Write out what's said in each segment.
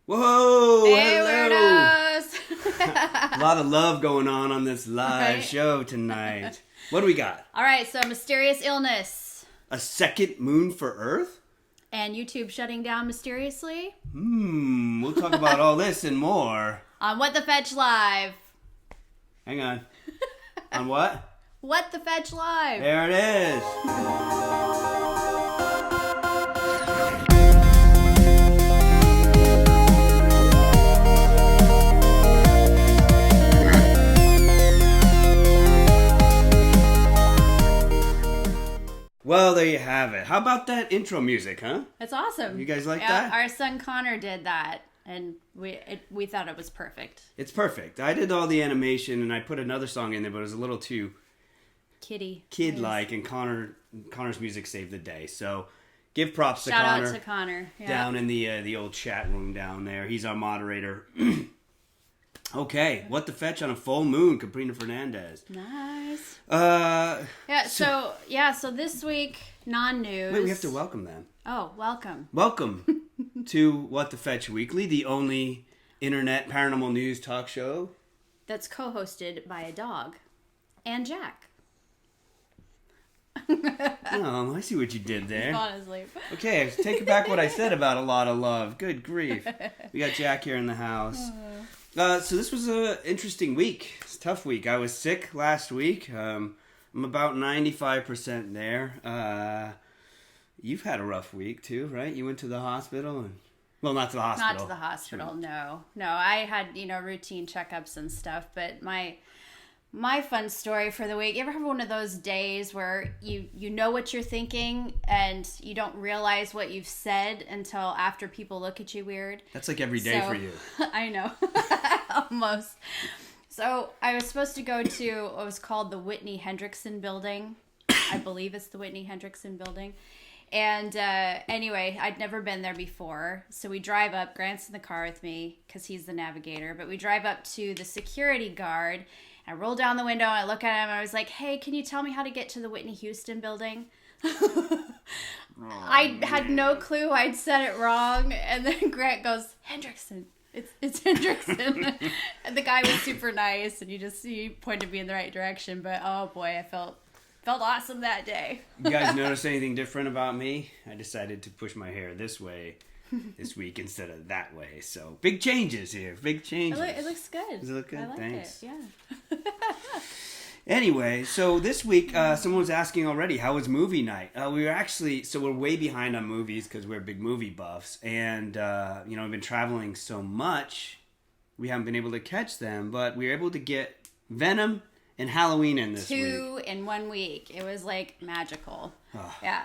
Whoa! Hey, hello! weirdos! A lot of love going on this live show tonight. What do we got? All right, so mysterious illness. A second moon for Earth? And YouTube shutting down mysteriously. We'll talk about all this and more. On What the Fetch Live. Hang on. On what? What the Fetch Live. There it is. Well, there you have it. How about that intro music, huh? That's awesome. You guys like that? Our son Connor did that, and we thought it was perfect. It's perfect. I did all the animation, and I put another song in there, but it was a little too kid-like, and Connor's music saved the day. So, give props to Connor. Shout out to Connor. Yeah. Down in the old chat room down there. He's our moderator. Okay, what the fetch on a full moon, Caprina Fernandez. Nice. So this week, non-news. Wait, we have to welcome them. Oh, welcome. Welcome to What the Fetch Weekly, the only internet paranormal news talk show that's co-hosted by a dog and Jack. Oh, I see what you did there. Honestly. Okay, take back what I said about a lot of love. Good grief. We got Jack here in the house. So this was an interesting week. It's a tough week. I was sick last week. I'm about 95% there. You've had a rough week too, right? You went to the hospital? Well, not to the hospital. Not to the hospital, no. No, I had, routine checkups and stuff, but my fun story for the week, you ever have one of those days where you know what you're thinking and you don't realize what you've said until after people look at you weird? That's like every day for you. I know. Almost. So I was supposed to go to what was called the Whitney Hendrickson building. I believe it's the Whitney Hendrickson building. And anyway, I'd never been there before. So we drive up. Grant's in the car with me because he's the navigator. But we drive up to the security guard. I roll down the window, I look at him, and I was like, hey, can you tell me how to get to the Whitney Houston building? I had no clue I'd said it wrong, and then Grant goes, Hendrickson. It's Hendrickson. And the guy was super nice, and he pointed me in the right direction, but oh boy, I felt awesome that day. You guys notice anything different about me? I decided to push my hair this way this week instead of that way. So, big changes here. Big changes. It looks good. Does it look good? I like Thanks. it, yeah. Anyway, so this week, someone was asking already, how was movie night? We're way behind on movies because we're big movie buffs. And, we've been traveling so much, we haven't been able to catch them. But we were able to get Venom and Halloween in this week. 2 in 1 week. It was, magical. Oh. Yeah.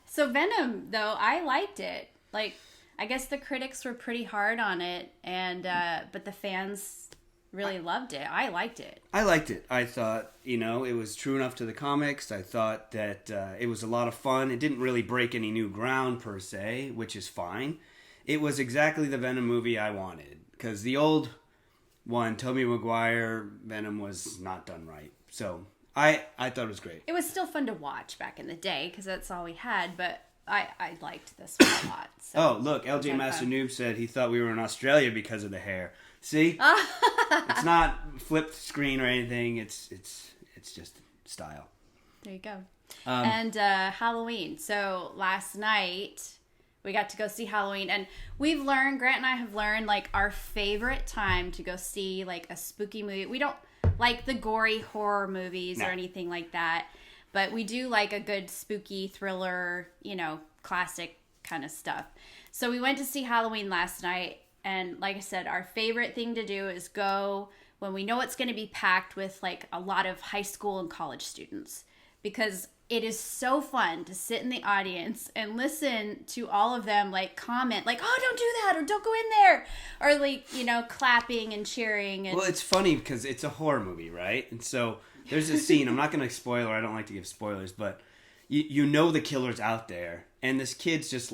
So Venom, though, I liked it. I guess the critics were pretty hard on it, but the fans really loved it. I liked it. I liked it. I thought, it was true enough to the comics. I thought that it was a lot of fun. It didn't really break any new ground, per se, which is fine. It was exactly the Venom movie I wanted, because the old one, Tobey Maguire, Venom, was not done right. So, I thought it was great. It was still fun to watch back in the day, because that's all we had, but I liked this one a lot. So. Oh, look, LJ Master Noob said he thought we were in Australia because of the hair. See? It's not flipped screen or anything. It's just style. There you go. And Halloween. So last night we got to go see Halloween, and Grant and I have learned our favorite time to go see a spooky movie. We don't like the gory horror movies or anything like that. But we do like a good spooky thriller, classic kind of stuff. So we went to see Halloween last night. And like I said, our favorite thing to do is go when we know it's going to be packed with a lot of high school and college students. Because it is so fun to sit in the audience and listen to all of them comment oh, don't do that, or don't go in there, or clapping and cheering. And... Well, it's funny because it's a horror movie, right? And so... There's a scene, I'm not going to spoil, I don't like to give spoilers, but you know the killer's out there, and this kid's just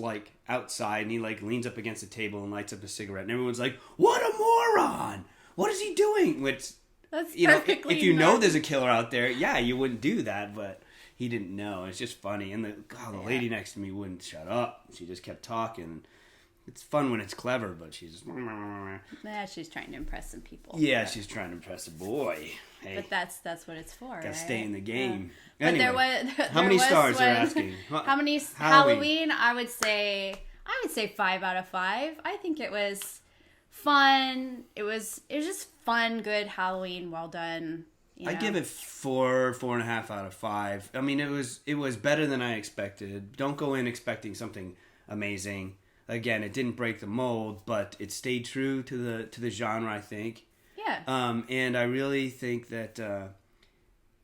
outside, and he leans up against a table and lights up a cigarette, and everyone's like, what a moron! What is he doing? Which, that's if you know there's a killer out there, yeah, you wouldn't do that, but he didn't know. It's just funny, and the lady next to me wouldn't shut up. She just kept talking. It's fun when it's clever, but she's... She's trying to impress some people. Yeah, she's trying to impress a boy. Hey, but that's what it's for, gotta right? stay in the game. Yeah. Anyway, But how many stars are asking? How many Halloween? I would say 5 out of 5. I think it was fun. It was just fun, good Halloween, well done. I give it 4.5 out of 5. I mean, it was better than I expected. Don't go in expecting something amazing. Again, it didn't break the mold, but it stayed true to the genre, I think. Yeah. And I really think that,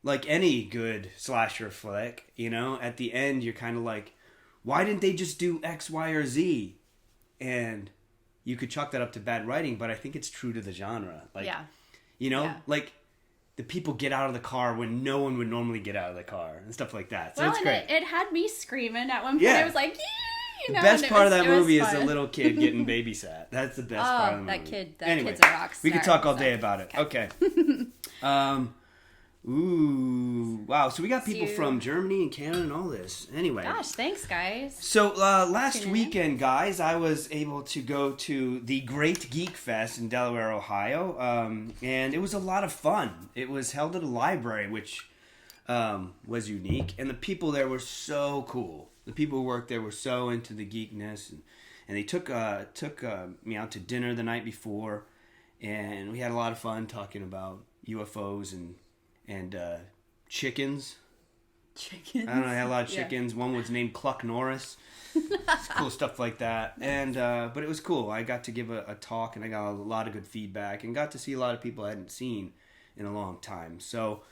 like any good slasher flick, at the end you're kind of like, why didn't they just do X, Y, or Z? And you could chalk that up to bad writing, but I think it's true to the genre. Like, like the people get out of the car when no one would normally get out of the car and stuff like that. So it's great. It had me screaming at one point. Yeah. I was like, yeah. The best part of that movie is the little kid getting babysat. That's the best part of the movie. That kid's a rock star. We could talk all day about it. Okay. Ooh, wow. So we got people from Germany and Canada and all this. Anyway. Gosh, thanks, guys. So last weekend, guys, I was able to go to the Great Geek Fest in Delaware, Ohio. And it was a lot of fun. It was held at a library, which was unique. And the people there were so cool. The people who worked there were so into the geekness. And they took me out to dinner the night before. And we had a lot of fun talking about UFOs and chickens. Chickens? I don't know, I had a lot of chickens. Yeah. One was named Cluck Norris. It's cool stuff like that. And but it was cool. I got to give a talk, and I got a lot of good feedback, and got to see a lot of people I hadn't seen in a long time. So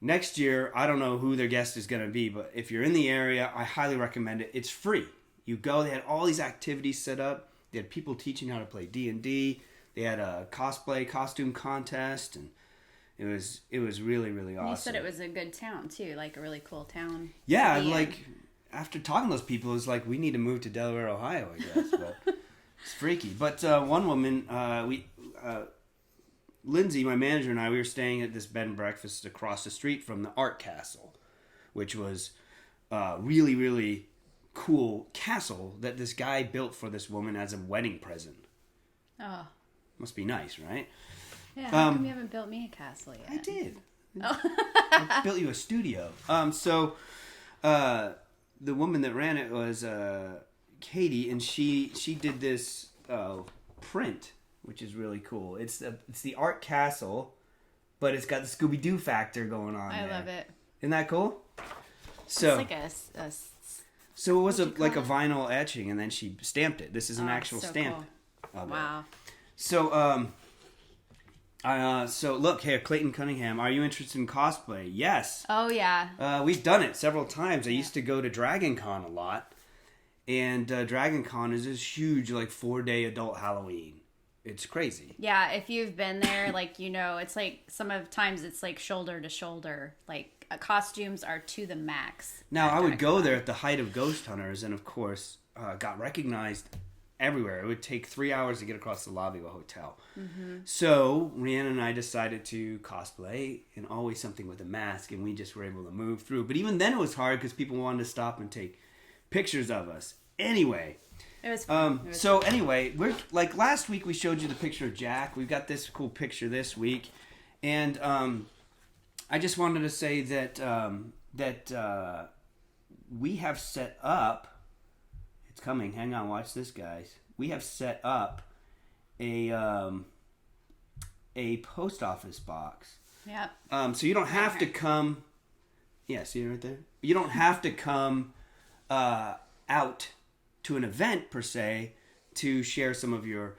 next year, I don't know who their guest is going to be, but if you're in the area, I highly recommend it. It's free. You go, they had all these activities set up. They had people teaching how to play D&D. They had a costume contest, and it was really, really awesome. You said it was a good town, too, like a really cool town. Yeah, like, after talking to those people, it was like, we need to move to Delaware, Ohio, I guess. But it's freaky. But one woman, Lindsay, my manager, and I, we were staying at this bed and breakfast across the street from the Art Castle, which was a really, really cool castle that this guy built for this woman as a wedding present. Oh. Must be nice, right? Yeah, how come you haven't built me a castle yet? I did. Oh. I built you a studio. So the woman that ran it was Katie, and she did this print, which is really cool. It's the Art Castle, but it's got the Scooby-Doo factor going on. I love it. Isn't that cool? So it's like so it was like a vinyl etching, and then she stamped it. This is an actual stamp. Cool. Wow. So so look here, Clayton Cunningham. Are you interested in cosplay? Yes. Oh yeah. We've done it several times. I used to go to Dragon Con a lot, and Dragon Con is this huge 4-day adult Halloween. It's crazy. Yeah, if you've been there, it's like sometimes it's like shoulder to shoulder. Like costumes are to the max. Now I would go there at the height of Ghost Hunters, and of course got recognized everywhere. It would take 3 hours to get across the lobby of a hotel. Mm-hmm. So Reanna and I decided to cosplay, and always something with a mask, and we just were able to move through. But even then it was hard because people wanted to stop and take pictures of us. Anyway, it was fun. Anyway, we're last week we showed you the picture of Jack. We've got this cool picture this week, and I just wanted to say that we have set up. It's coming. Hang on, watch this, guys. We have set up a post office box. Yeah. So you don't have to come. Yeah, see it right there. You don't have to come out to an event per se to share some of your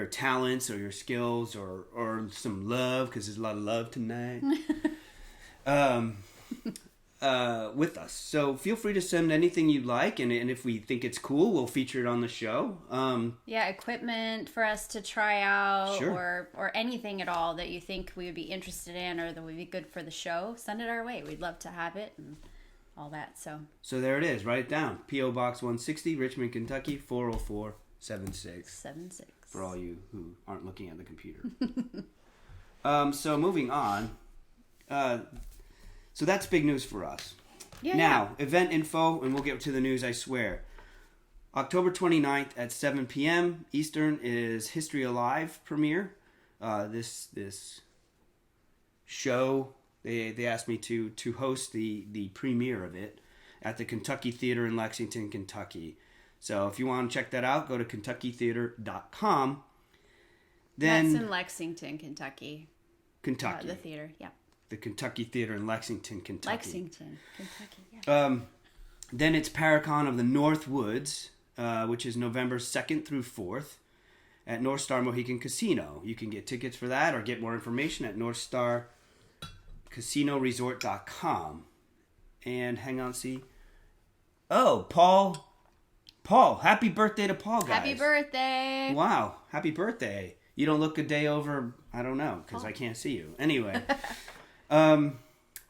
talents or your skills or some love, because there's a lot of love tonight. With us. So feel free to send anything you'd like, and if we think it's cool, we'll feature it on the show. Equipment for us to try out, sure. or anything at all that you think we would be interested in or that would be good for the show, send it our way. We'd love to have it and all that. So there it is. Write it down. P.O. Box 160, Richmond, Kentucky 40476. For all you who aren't looking at the computer. So moving on. So that's big news for us. Yeah, event info, and we'll get to the news, I swear. October 29th at 7 p.m. Eastern is History Alive premiere. This show, they asked me to host the premiere of it at the Kentucky Theater in Lexington, Kentucky. So if you want to check that out, go to KentuckyTheater.com. Then that's in Lexington, Kentucky. Kentucky. The theater, yeah. The Kentucky Theater in Lexington, Kentucky. Lexington, Kentucky, yeah. Then it's Paracon of the North Woods, which is November 2nd through 4th at North Star Mohican Casino. You can get tickets for that or get more information at northstarcasinoresort.com. And hang on, see. Oh, Paul, happy birthday to Paul, guys. Happy birthday. Wow, happy birthday. You don't look a day over, I don't know, because I can't see you. Anyway. And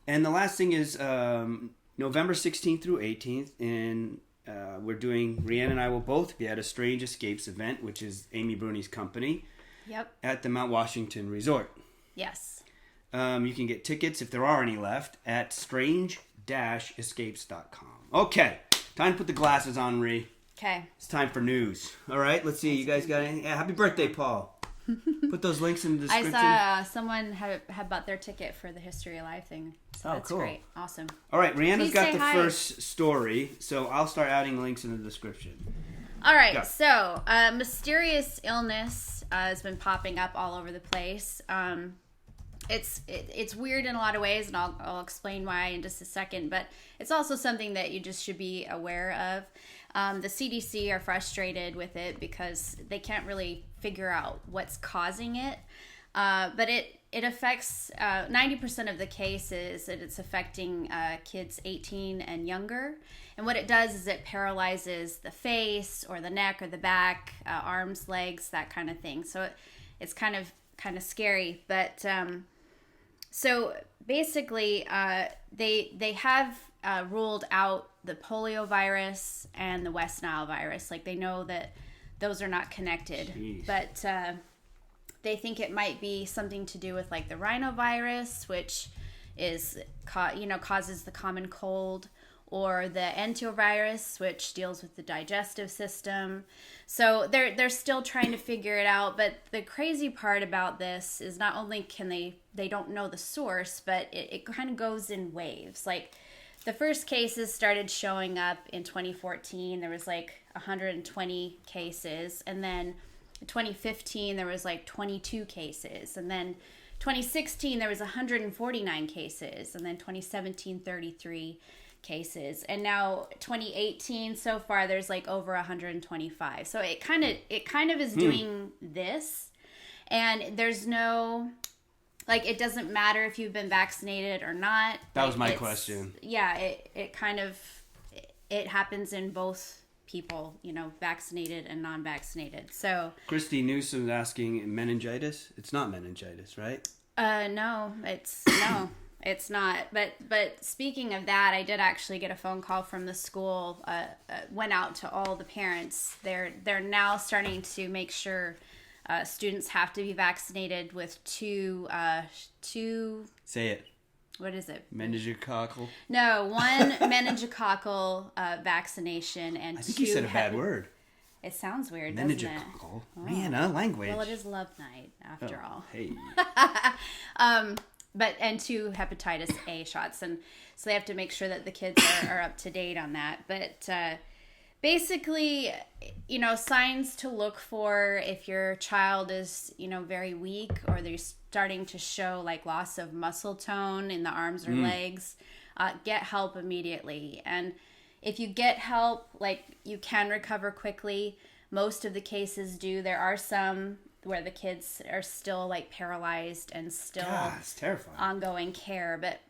the last thing is November 16th through 18th, and we're doing, Reanna and I will both be at a Strange Escapes event, which is Amy Bruni's company. Yep. At the Mount Washington Resort. Yes. You can get tickets, if there are any left, at strange-escapes.com. Okay, time to put the glasses on, Ree. Okay. It's time for news. All right, let's see. You guys got any? Yeah, happy birthday, Paul. Put those links in the description. I saw someone had bought their ticket for the History Alive thing. So that's cool. Great. Awesome. All right, Rihanna's got the hi. first story, so I'll start adding links in the description. All right, so mysterious illness has been popping up all over the place. It's weird in a lot of ways, and I'll explain why in just a second, but it's also something that you just should be aware of. The CDC are frustrated with it because they can't really figure out what's causing it. But it affects 90% of the cases, and it's affecting kids 18 and younger. And what it does is it paralyzes the face or the neck or the back, arms, legs, that kind of thing. So it's kind of scary. But so basically, they have ruled out the polio virus and the West Nile virus. Like, they know that those are not connected. Jeez. But they think it might be something to do with like the rhinovirus, which is causes the common cold, or the enterovirus, which deals with the digestive system. So they're still trying to figure it out. But the crazy part about this is not only can they don't know the source, but it kind of goes in waves. Like, the first cases started showing up in 2014. There was like 120 cases. And then in 2015, there was like 22 cases. And then 2016, there was 149 cases. And then 2017, 33 cases. And now 2018, so far, there's like over 125. So it kind of is doing this. And there's no... Like, it doesn't matter if you've been vaccinated or not. That was my question. Yeah, it happens in both people, vaccinated and non-vaccinated. So Christy Newsom's asking, meningitis? It's not meningitis, right? No, it's not. But speaking of that, I did actually get a phone call from the school. Went out to all the parents. They're now starting to make sure students have to be vaccinated with two. Say it. What is it? Meningococcal? No, one meningococcal vaccination and I think two... you said a bad word. It sounds weird, doesn't it? Meningococcal. Rihanna, language. Well, it is love night, after all. Hey. And two hepatitis A shots. And so they have to make sure that the kids are up to date on that. But basically, signs to look for if your child is, very weak, or they're starting to show like loss of muscle tone in the arms or legs, get help immediately. And if you get help, like, you can recover quickly. Most of the cases do. There are some where the kids are still like paralyzed and still it's terrifying. Ongoing care, but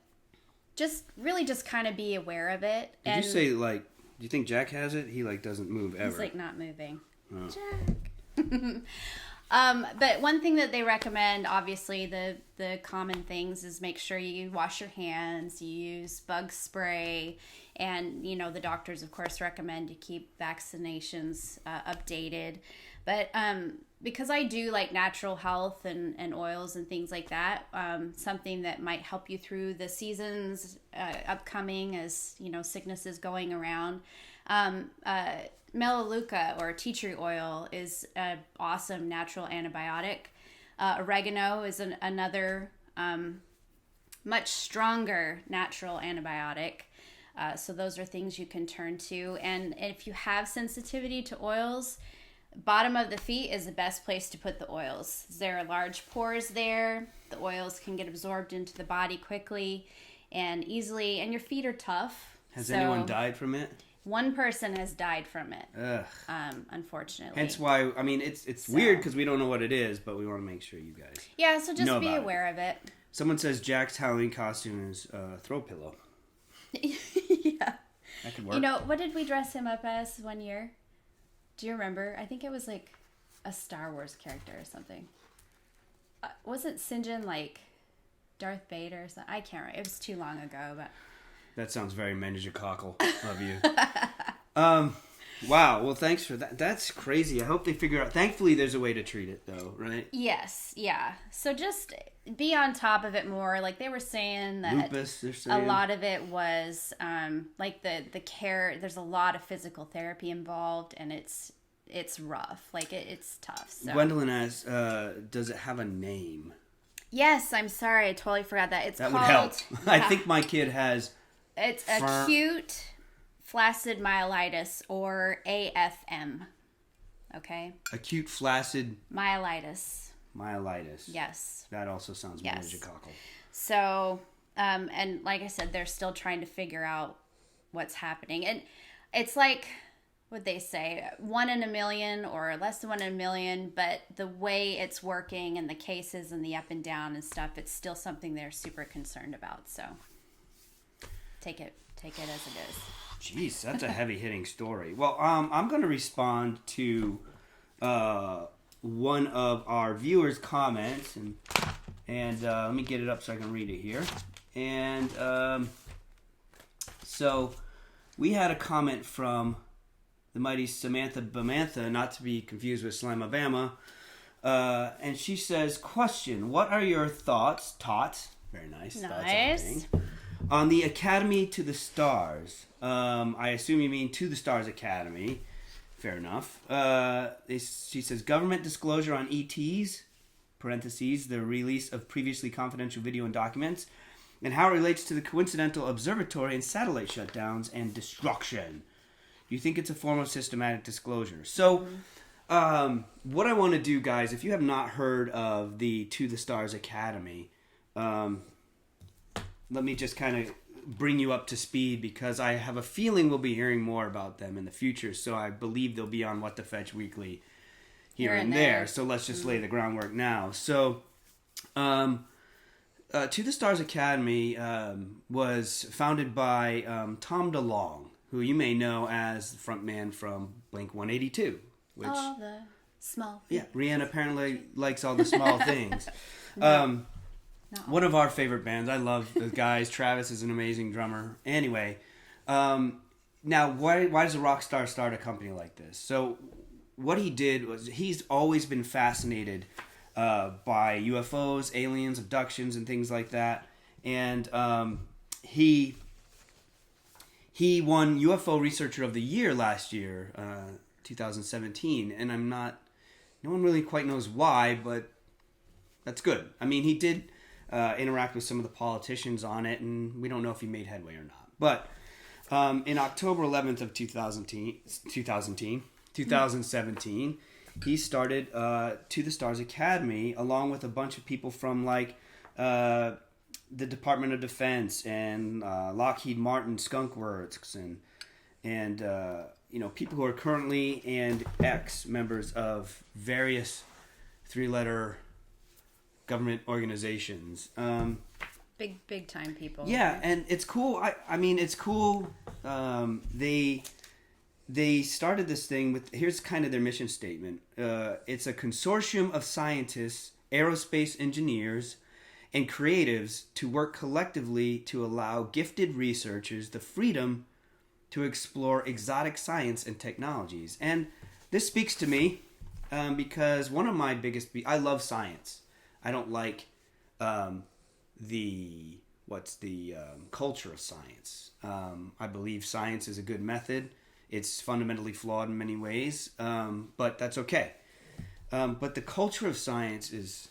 just kind of be aware of it. Did you say, like, do you think Jack has it? He like doesn't move ever. He's like not moving. Oh. Jack. But one thing that they recommend, obviously the common things, is make sure you wash your hands, you use bug spray, and the doctors of course recommend you keep vaccinations updated. But because I do like natural health and oils and things like that, something that might help you through the seasons upcoming as sickness is going around, Melaleuca or tea tree oil is an awesome natural antibiotic. Oregano is another much stronger natural antibiotic. So those are things you can turn to. And if you have sensitivity to oils, bottom of the feet is the best place to put the oils. There are large pores there. The oils can get absorbed into the body quickly and easily. And your feet are tough. Has anyone died from it? One person has died from it. Ugh. Unfortunately. Hence why, I mean, it's weird because we don't know what it is, but we want to make sure you guys Yeah, so just be aware of it. Someone says Jack's Halloween costume is a throw pillow. Yeah. That could work. You know, what did we dress him up as one year? Do you remember? I think it was like a Star Wars character or something. Wasn't Sinjin like Darth Vader or something? I can't remember. It was too long ago, but... That sounds very meningococcal of you. Wow. Well, thanks for that. That's crazy. I hope they figure out... Thankfully, there's a way to treat it, though, right? Yes. Yeah. So just be on top of it more. Like they were saying that lupus, they're saying. A lot of it was like the care. There's a lot of physical therapy involved, and it's rough. Like it's tough. So. Gwendolyn asks, does it have a name? Yes. I'm sorry. I totally forgot that. It's that called... would help. I think my kid has... It's acute flaccid myelitis, or AFM. Okay? Acute flaccid... Myelitis. Yes. That also sounds meningococcal. So, and like I said, they're still trying to figure out what's happening. And it's like, what they say, 1 in a million or less than 1 in a million, but the way it's working and the cases and the up and down and stuff, it's still something they're super concerned about. So... Take it as it is. Jeez, that's a heavy-hitting story. Well, I'm going to respond to one of our viewers' comments, and let me get it up so I can read it here. And so we had a comment from the mighty Samantha Bamantha, not to be confused with Slamabama, and she says, question, what are your thoughts, very nice. Nice. On the Academy to the Stars. I assume you mean To the Stars Academy. Fair enough. She says, government disclosure on ETs, parentheses, the release of previously confidential video and documents, and how it relates to the coincidental observatory and satellite shutdowns and destruction. Do you think it's a form of systematic disclosure? So, what I want to do, guys, if you have not heard of the To the Stars Academy, let me just kind of bring you up to speed because I have a feeling we'll be hearing more about them in the future. So I believe they'll be on WhatTheFetchWeekly here and there. So let's just lay the groundwork now. So To the Stars Academy was founded by Tom DeLonge, who you may know as the frontman from Blink-182. Which, all the small things. Yeah, Reanna apparently likes all the small things. One of our favorite bands. I love the guys. Travis is an amazing drummer. Anyway, now why does a rock star start a company like this? So what he did was he's always been fascinated by UFOs, aliens, abductions, and things like that. And he won UFO Researcher of the Year last year, 2017. And no one really quite knows why, but that's good. I mean, he did... interact with some of the politicians on it, and we don't know if he made headway or not. But in October 11th of 2017, he started To the Stars Academy along with a bunch of people from like the Department of Defense and Lockheed Martin Skunk Works and people who are currently and ex-members of various three-letter government organizations. Big time people. Yeah, and it's cool. I mean, it's cool. They started this thing with, here's kind of their mission statement. It's a consortium of scientists, aerospace engineers, and creatives to work collectively to allow gifted researchers the freedom to explore exotic science and technologies. And this speaks to me because one of my I love science. I don't like the culture of science. I believe science is a good method. It's fundamentally flawed in many ways, but that's okay. But the culture of science is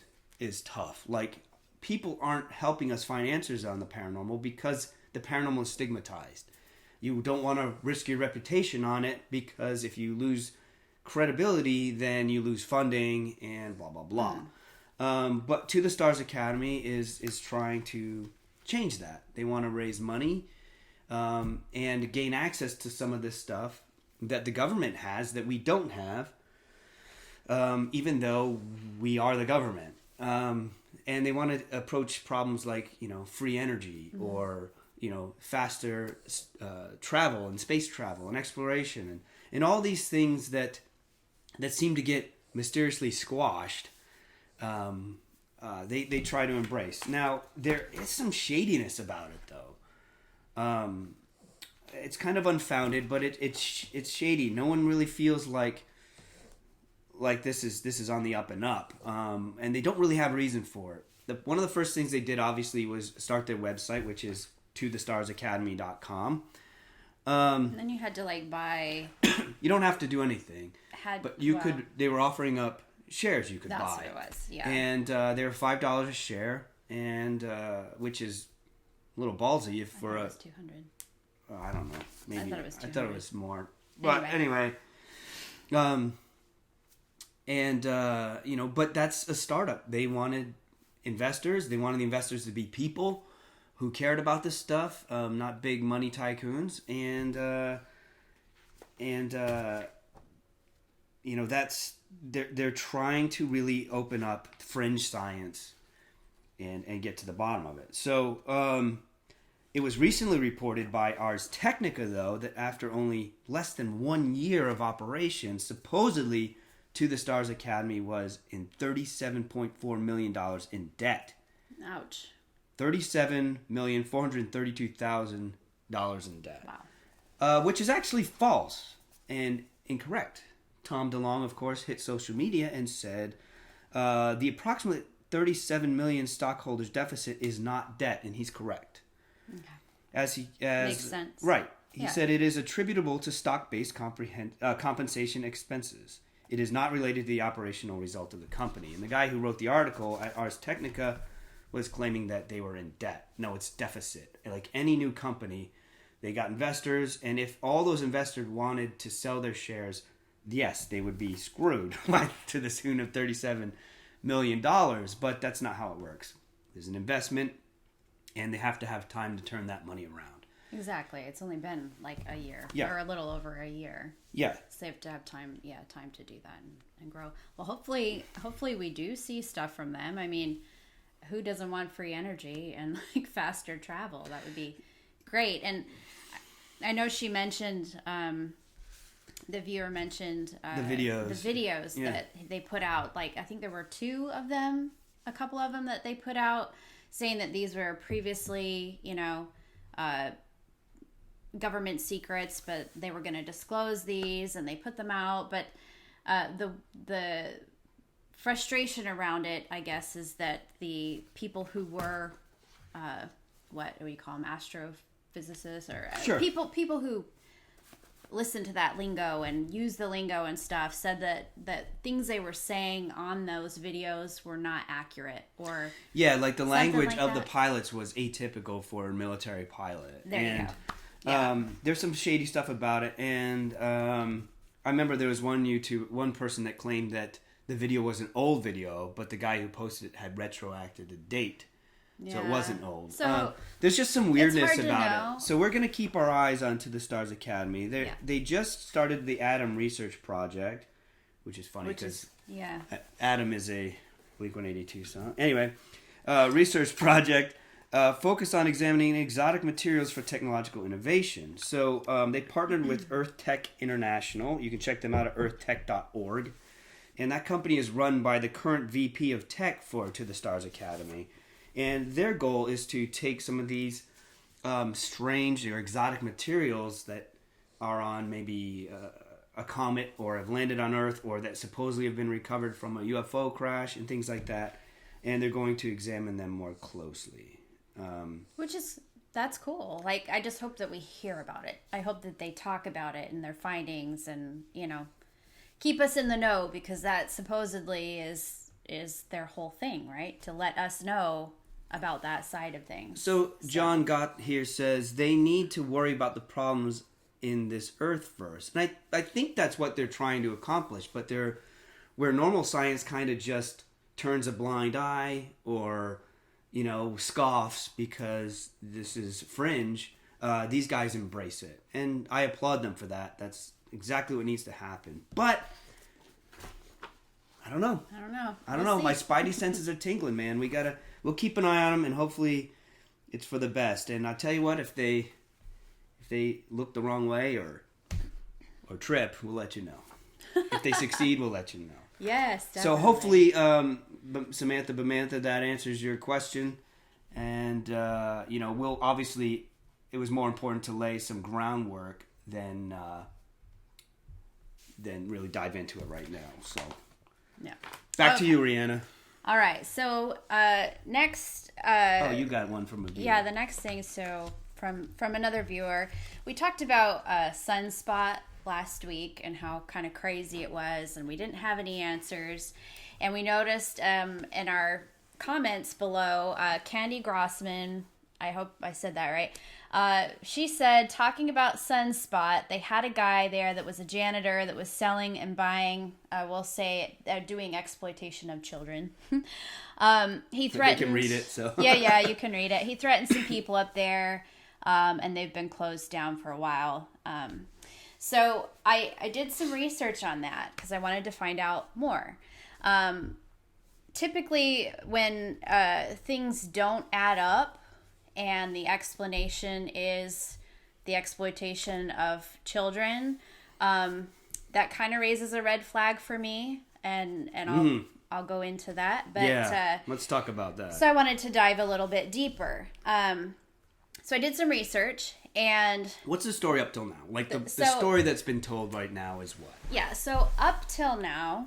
tough. Like, people aren't helping us find answers on the paranormal because the paranormal is stigmatized. You don't want to risk your reputation on it because if you lose credibility, then you lose funding and blah, blah, blah. But To the Stars Academy is trying to change that. They want to raise money and gain access to some of this stuff that the government has that we don't have, even though we are the government. And they want to approach problems like, free energy or, faster travel and space travel and exploration and all these things that seem to get mysteriously squashed. They try to embrace. Now, there is some shadiness about it, though. It's kind of unfounded, but it's shady. No one really feels like this is on the up and up, and they don't really have a reason for it. One of the first things they did, obviously, was start their website, which is tothestarsacademy.com. And then you had to buy. You don't have to do anything, but you could. They were offering up shares you could buy. That's what it was, yeah. And they were $5 a share, and which is a little ballsy for it was 200. I don't know. Maybe I thought it was 200. I thought it was more. But anyway, but that's a startup. They wanted investors. They wanted the investors to be people who cared about this stuff, not big money tycoons, and that's they're trying to really open up fringe science and get to the bottom of it. So it was recently reported by Ars Technica, though, that after only less than 1 year of operation, supposedly To the Stars Academy was in $37.4 million in debt. Ouch. $37,432,000 in debt. Wow. Which is actually false and incorrect. Tom DeLonge, of course, hit social media and said the approximate 37 million stockholders deficit is not debt, and he's correct. Okay. Makes sense. Right. He said it is attributable to stock-based compensation expenses. It is not related to the operational result of the company. And the guy who wrote the article at Ars Technica was claiming that they were in debt. No, it's deficit. Like any new company, they got investors, and if all those investors wanted to sell their shares, yes, they would be screwed to the tune of $37 million, but that's not how it works. There's an investment, and they have to have time to turn that money around. Exactly. It's only been a year, or a little over a year. Yeah. So they have to have time to do that and grow. Well, hopefully we do see stuff from them. I mean, who doesn't want free energy and faster travel? That would be great. And I know she mentioned, the viewer mentioned the videos that they put out. I think there were a couple of them that they put out saying that these were previously, government secrets, but they were going to disclose these and they put them out. But the frustration around it, I guess, is that the people who were, what do we call them, astrophysicists or people who listen to that lingo and use the lingo and stuff said that things they were saying on those videos were not accurate or the language of the pilots was atypical for a military pilot. There you go. Yeah. There's some shady stuff about it, and I remember there was one person that claimed that the video was an old video, but the guy who posted it had retroacted the date. Yeah. So it wasn't old. So there's just some weirdness about it. So we're going to keep our eyes on To the Stars Academy. They just started the Adam Research Project, which is funny because Adam is a Blink-182 song. Anyway, research project focused on examining exotic materials for technological innovation. So they partnered with Earth Tech International. You can check them out at earthtech.org. And that company is run by the current VP of Tech for To the Stars Academy. And their goal is to take some of these strange or exotic materials that are on maybe a comet or have landed on Earth or that supposedly have been recovered from a UFO crash and things like that. And they're going to examine them more closely. Which is That's cool. Like, I just hope that we hear about it. I hope that they talk about it and their findings and, keep us in the know, because that supposedly is their whole thing, right? To let us know about that side of things. So John Gott here says they need to worry about the problems in this earth first. And I think that's what they're trying to accomplish, but where normal science kind of just turns a blind eye or scoffs because this is fringe, these guys embrace it. And I applaud them for that. That's exactly what needs to happen. But I don't know. We'll My see. spidey senses are tingling, man. We'll keep an eye on them, and hopefully it's for the best. And I'll tell you what, if they look the wrong way or trip, we'll let you know. If they succeed, we'll let you know. Yes, definitely. So hopefully, Samantha Bamantha, that answers your question. And, we'll obviously, it was more important to lay some groundwork than really dive into it right now. So, yeah. Back to you, Reanna. All right. So, next. You got one from a viewer. Yeah, the next thing. So, from another viewer, we talked about Sunspot last week and how kind of crazy it was, and we didn't have any answers. And we noticed in our comments below, Candy Grossman, I hope I said that right, she said, talking about Sunspot, they had a guy there that was a janitor that was selling and buying, we'll say, doing exploitation of children. He threatened... They can read it, so... yeah, you can read it. He threatened some people up there, and they've been closed down for a while. So I did some research on that because I wanted to find out more. Typically, when things don't add up and the explanation is the exploitation of children, that kind of raises a red flag for me, and I'll go into that. But let's talk about that. So I wanted to dive a little bit deeper. So I did some research. And what's the story up till now? Like the story that's been told right now is what? Yeah, so up till now,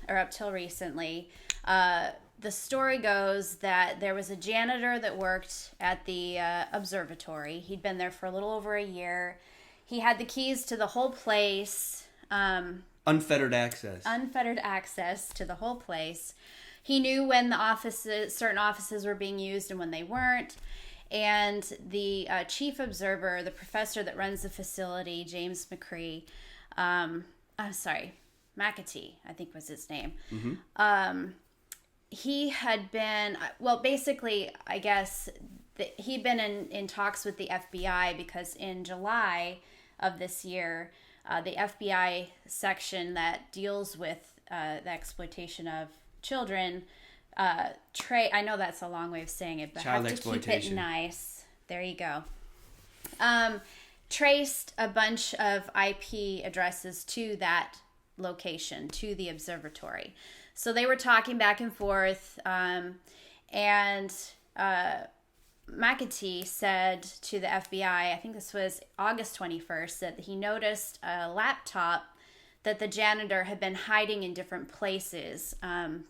or up till recently, the story goes that there was a janitor that worked at the Observatory. He'd been there for a little over a year. He had the keys to the whole place. Unfettered access. Unfettered access to the whole place. He knew when certain offices were being used and when they weren't. And the chief observer, the professor that runs the facility, James McCree, McAtee, I think was his name. Mm-hmm. He had been, basically, I guess, he'd been in talks with the FBI because in July of this year, the FBI section that deals with the exploitation of children, I know that's a long way of saying it, but child have to exploitation. Keep it nice. There you go. Traced a bunch of IP addresses to that location, to the observatory. So they were talking back and forth, and McAtee said to the FBI, I think this was August 21st, that he noticed a laptop that the janitor had been hiding in different places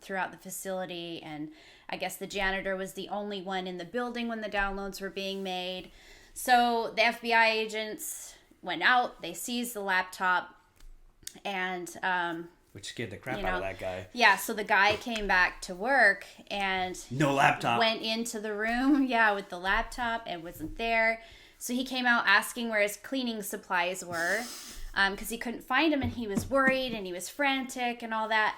throughout the facility. And I guess the janitor was the only one in the building when the downloads were being made. So the FBI agents went out, they seized the laptop, and... which scared the crap out of that guy. Yeah, so the guy came back to work and... No laptop. Went into the room, with the laptop, and wasn't there. So he came out asking where his cleaning supplies were. Because he couldn't find him, and he was worried, and he was frantic, and all that.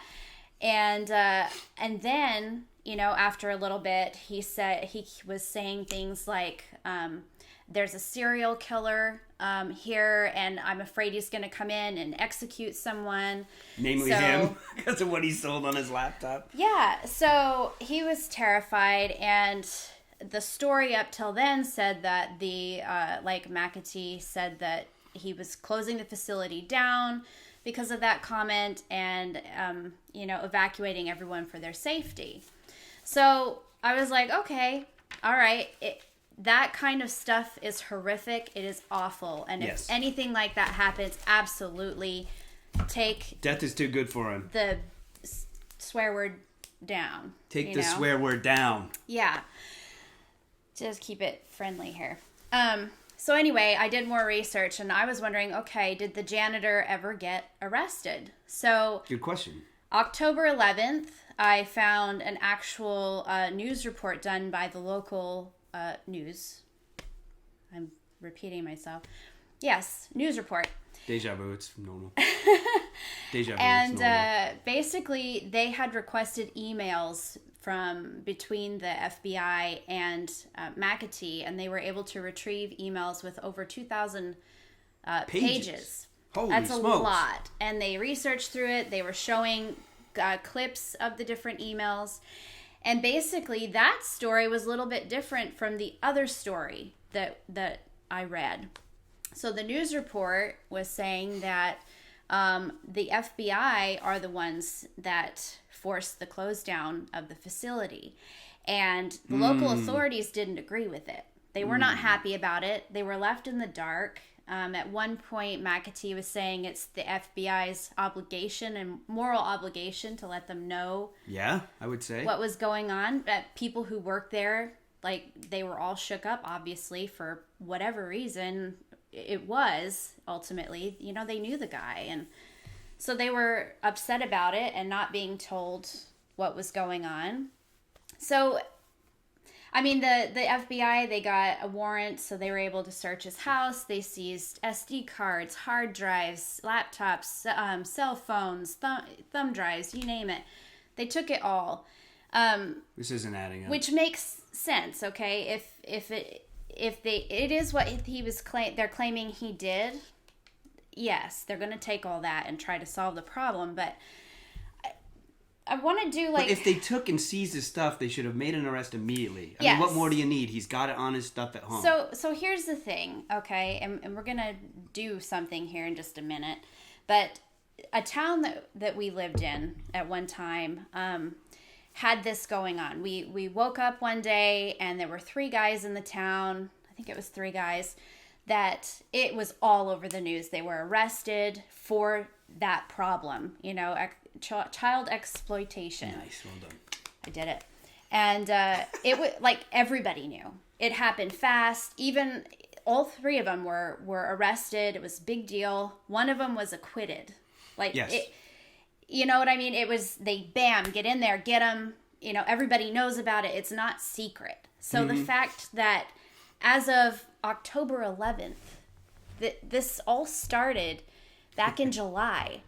And then, after a little bit, he said he was saying things like, "There's a serial killer here, and I'm afraid he's going to come in and execute someone." Namely him, because of what he sold on his laptop. Yeah, so he was terrified, and the story up till then said that McAtee said that he was closing the facility down because of that comment and, evacuating everyone for their safety. So I was like, okay, all right. That kind of stuff is horrific. It is awful. And yes. If anything like that happens, absolutely take... Death is too good for him. The swear word down. Take the swear word down. Yeah. Just keep it friendly here. So anyway, I did more research, and I was wondering, okay, did the janitor ever get arrested? So Good question. October 11th, I found an actual news report done by the local news. I'm repeating myself. Yes, news report. Deja vu, it's normal. Deja vu, And it's normal. basically, they had requested emails from between the FBI and McAtee, and they were able to retrieve emails with over 2,000 pages. Holy That's smokes. a lot. And they researched through it. They were showing clips of the different emails. And basically, that story was a little bit different from the other story that I read. So the news report was saying that the FBI are the ones that forced the close down of the facility. And the local authorities didn't agree with it. They were not happy about it. They were left in the dark. At one point, McAtee was saying it's the FBI's obligation and moral obligation to let them know. Yeah, I would say. What was going on. People who worked there, like, they were all shook up, obviously, for whatever reason it was, ultimately. You know, they knew the guy. And so they were upset about it and not being told what was going on. So, I mean, the FBI, they got a warrant, so they were able to search his house. They seized SD cards, hard drives, laptops, cell phones, thumb drives, you name it. They took it all. This isn't adding up. Which makes sense, okay? If it is what they're claiming he did, yes, they're going to take all that and try to solve the problem, but I want to do like... But if they took and seized his stuff, they should have made an arrest immediately. I Yes. mean, what more do you need? He's got it on his stuff at home. So here's the thing, okay? And we're going to do something here in just a minute. But a town that we lived in at one time had this going on. We woke up one day and there were 3 guys in the town. I think it was 3 guys. That it was all over the news. They were arrested for that problem, you know, child exploitation. Nice, well done. I did it. And it was like everybody knew. It happened fast. Even all 3 of them were arrested. It was a big deal. One of them was acquitted. Like, yes. You know what I mean? It was, bam, get in there, get them. You know, everybody knows about it. It's not secret. So the fact that as of October 11th, this all started back in July.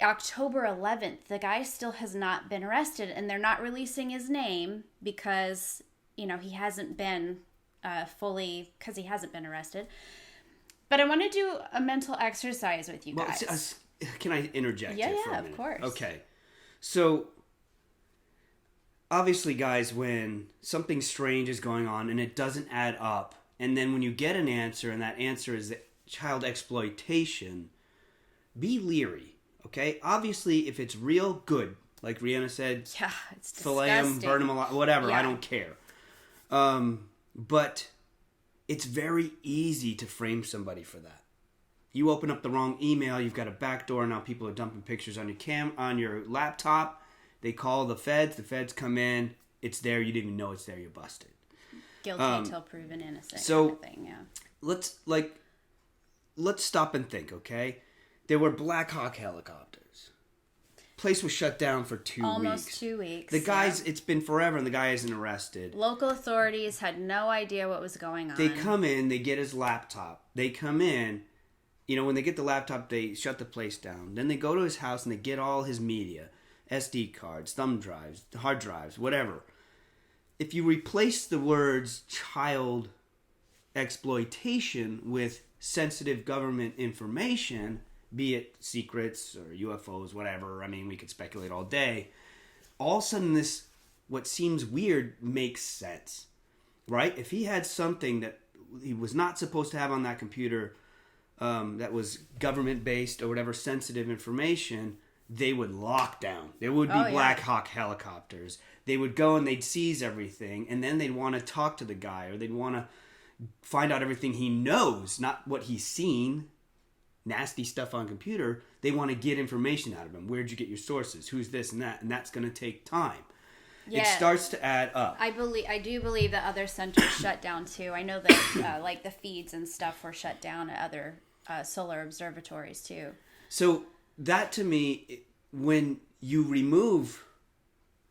October 11th, the guy still has not been arrested, and they're not releasing his name because, you know, he hasn't been because he hasn't been arrested. But I want to do a mental exercise with you guys. Can I interject here for a minute? Of course. Okay. So, obviously, guys, when something strange is going on and it doesn't add up, and then when you get an answer and that answer is child exploitation, be leery, okay? Obviously, if it's real, good. Like Reanna said, yeah, it's fillet them, burn them alive, whatever, Yeah. I don't care. But it's very easy to frame somebody for that. You open up the wrong email, you've got a backdoor, now people are dumping pictures on your on your laptop. They call the feds come in, it's there, you didn't even know it's there, you're busted. Guilty until proven innocent. So, kind of thing, yeah. Let's stop and think, okay? There were Black Hawk helicopters. Place was shut down for 2 weeks. Almost 2 weeks. The guys, it's been forever, and the guy isn't arrested. Local authorities had no idea what was going on. They come in, they get his laptop. They come in, you know, when they get the laptop, they shut the place down. Then they go to his house and they get all his media, SD cards, thumb drives, hard drives, whatever. If you replace the words child exploitation with sensitive government information, be it secrets or UFOs, whatever, I mean, we could speculate all day, all of a sudden this, what seems weird, makes sense, right? If he had something that he was not supposed to have on that computer that was government-based or whatever, sensitive information, they would lock down. There would be Black Hawk helicopters. They would go and they'd seize everything, and then they'd want to talk to the guy, or they'd want to find out everything he knows, not what he's seen, nasty stuff on computer. They want to get information out of him. Where'd you get your sources? Who's this and that? And that's going to take time. Yeah. It starts to add up. I do believe that other centers shut down too. I know that like the feeds and stuff were shut down at other solar observatories too. So that to me, when you remove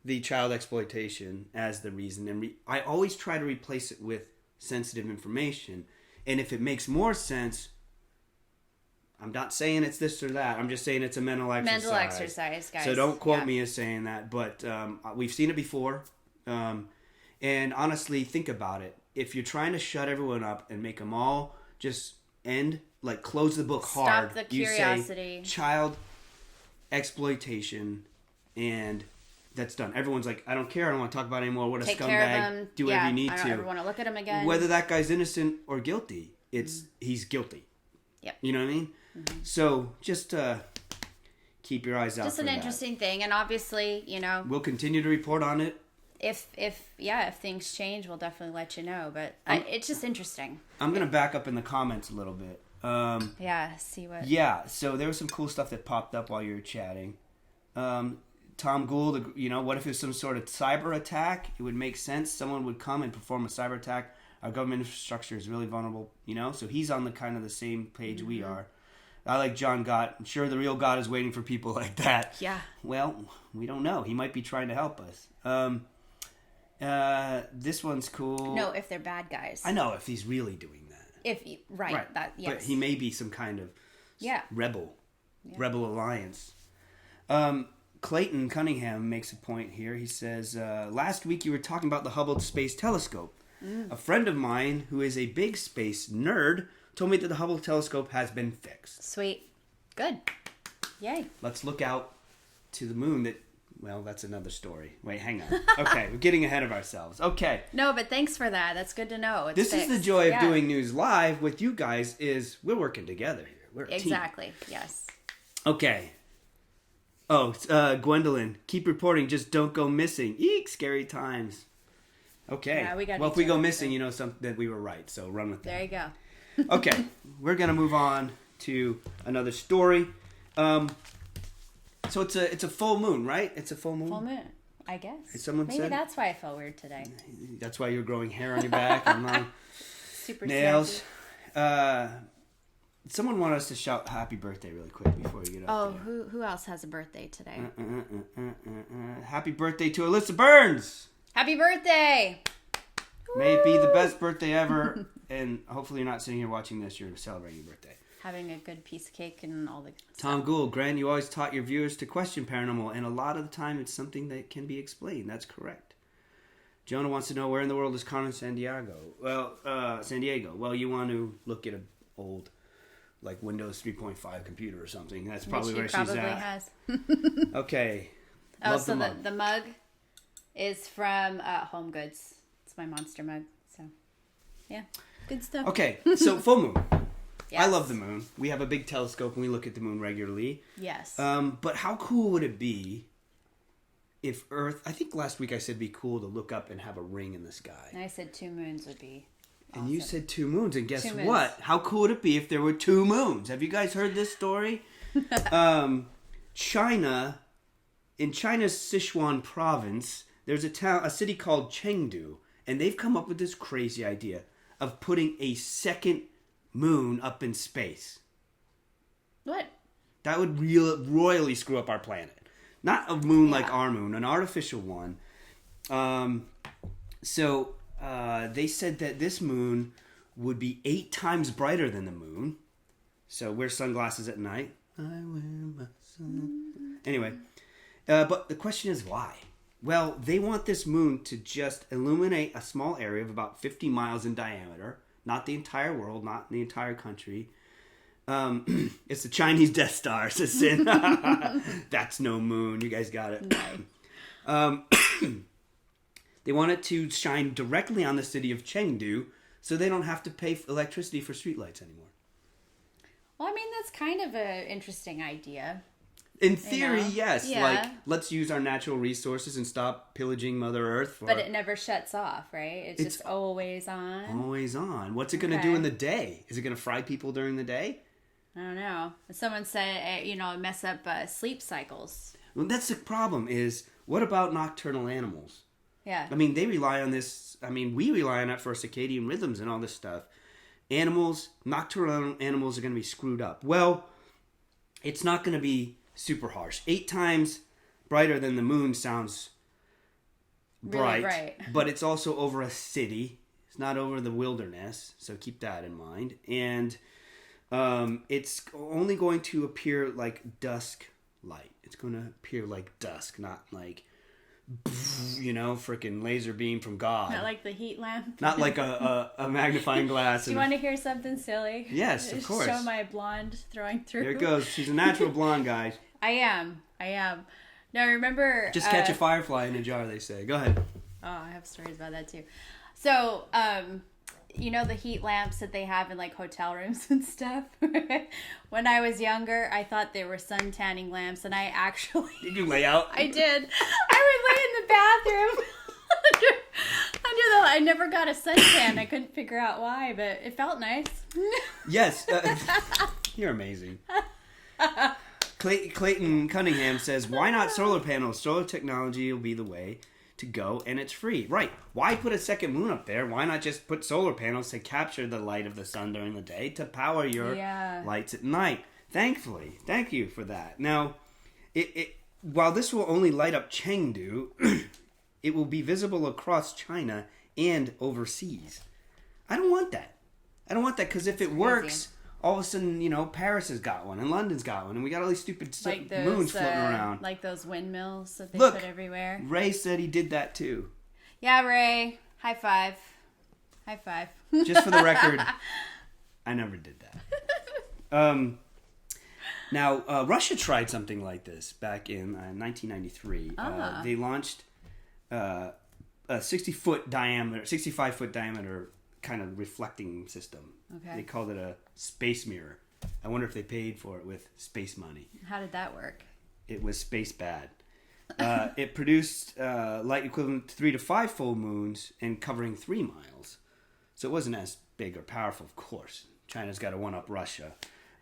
the child exploitation as the reason, and I always try to replace it with sensitive information. And if it makes more sense, I'm not saying it's this or that. I'm just saying it's a mental exercise. Mental exercise, guys. So don't quote me as saying that. But we've seen it before. And honestly, think about it. If you're trying to shut everyone up and make them all just close the book hard. Stop the curiosity. You say child exploitation, and that's done. Everyone's like, I don't care. I don't want to talk about it anymore. What a Take scumbag. Care of them. Do whatever you need to. I don't ever want to look at him again. Whether that guy's innocent or guilty, he's guilty. Yep. You know what I mean? Mm-hmm. So just keep your eyes out. Just an interesting thing, and obviously, we'll continue to report on it. If things change, we'll definitely let you know. But it's just interesting. I'm gonna back up in the comments a little bit. See what. Yeah, so there was some cool stuff that popped up while you were chatting. Tom Gould, what if it was some sort of cyber attack? It would make sense. Someone would come and perform a cyber attack. Our government infrastructure is really vulnerable, So he's on the same page we are. I like John Gott. I'm sure the real God is waiting for people like that. Yeah. Well, we don't know. He might be trying to help us. This one's cool. No, if they're bad guys. I know if he's really doing that. Right. That, yes. But he may be some kind of rebel alliance. Clayton Cunningham makes a point here. He says, last week you were talking about the Hubble Space Telescope. A friend of mine who is a big space nerd told me that the Hubble telescope has been fixed. Sweet. Good. Yay. Let's look out to the moon that's another story. Wait, hang on. Okay, we're getting ahead of ourselves. Okay. No, but thanks for that. That's good to know. It's this fixed. Is the joy of doing news live with you guys is we're working together here. We're a team. Exactly. Yes. Okay. Oh, Gwendolyn, keep reporting. Just don't go missing. Eek, scary times. Okay. Yeah, if we go missing, that we were right. So run with that. There you go. Okay, we're gonna move on to another story. So it's a full moon, right? It's a full moon. Full moon, I guess. Maybe that's why I felt weird today. That's why you're growing hair on your back and long super nails. Someone wanted us to shout happy birthday really quick before we get up there. Who else has a birthday today? Happy birthday to Alyssa Burns! Happy birthday! May it be the best birthday ever, and hopefully you're not sitting here watching this, you're celebrating your birthday. Having a good piece of cake and all the Tom Gould, Gran, you always taught your viewers to question paranormal, and a lot of the time it's something that can be explained. That's correct. Jonah wants to know where in the world is Carmen Sandiego? Well, San Diego. Well, you want to look at an old, Windows 3.5 computer or something. That's probably where she's at. Has. Okay. Love so the mug is from Home Goods. It's my monster mug. So, yeah, good stuff. Okay, so full moon. Yes. I love the moon. We have a big telescope and we look at the moon regularly. Yes. But how cool would it be if Earth... I think last week I said it'd be cool to look up and have a ring in the sky. And I said 2 moons would be awesome. And you said 2 moons. And guess 2 moons. what? How cool would it be if there were 2 moons? Have you guys heard this story? China... In China's Sichuan province, there's a city called Chengdu. And they've come up with this crazy idea of putting a second moon up in space. What? That would royally screw up our planet. Not a moon like our moon, an artificial one. So they said that this moon would be 8 times brighter than the moon. So wear sunglasses at night. I wear my sun. Anyway, but the question is why? Well, they want this moon to just illuminate a small area of about 50 miles in diameter. Not the entire world, not the entire country. It's the Chinese Death Star, says Sin. That's no moon. You guys got it. They want it to shine directly on the city of Chengdu so they don't have to pay electricity for streetlights anymore. Well, I mean, that's kind of an interesting idea. In theory, yes. Yeah. Let's use our natural resources and stop pillaging Mother Earth. But it never shuts off, right? It's just always on. Always on. What's it going to do in the day? Is it going to fry people during the day? I don't know. Someone said, mess up sleep cycles. Well, that's the problem is, what about nocturnal animals? Yeah. I mean, they rely on this. I mean, we rely on it for circadian rhythms and all this stuff. Nocturnal animals are going to be screwed up. Well, it's not going to be super harsh. 8 times brighter than the moon sounds really bright. But it's also over a city. It's not over the wilderness, so keep that in mind. And it's only going to appear like dusk light. It's going to appear like dusk, not like, freaking laser beam from God. Not like the heat lamp. Not like a magnifying glass. Do you want to hear something silly? Yes, of course. Show my blonde throwing through. There it goes. She's a natural blonde, guys. I am. Now remember... Just catch a firefly in a jar, they say. Go ahead. Oh, I have stories about that too. So, the heat lamps that they have in like hotel rooms and stuff. When I was younger, I thought they were sun tanning lamps, and I actually... Did you lay out? I did. I would lay in the bathroom under the... I never got a suntan. I couldn't figure out why, but it felt nice. Yes. You're amazing. Clayton Cunningham says, why not solar panels? Solar technology will be the way to go, and it's free. Right. Why put a second moon up there? Why not just put solar panels to capture the light of the sun during the day to power your lights at night? Thankfully. Thank you for that. Now, while this will only light up Chengdu, it will be visible across China and overseas. I don't want that. Because if it works, all of a sudden, Paris has got one and London's got one, and we got all these stupid moons floating around. Like those windmills that they put everywhere. Ray said he did that too. Yeah, Ray. High five. High five. Just for the record, I never did that. Now, Russia tried something like this back in 1993. They launched a 65-foot diameter kind of reflecting system. Okay. They called it a space mirror. I wonder if they paid for it with space money. How did that work? It was space bad. It produced light equivalent to 3 to 5 full moons and covering 3 miles. So it wasn't as big or powerful, of course. China's got to one-up Russia.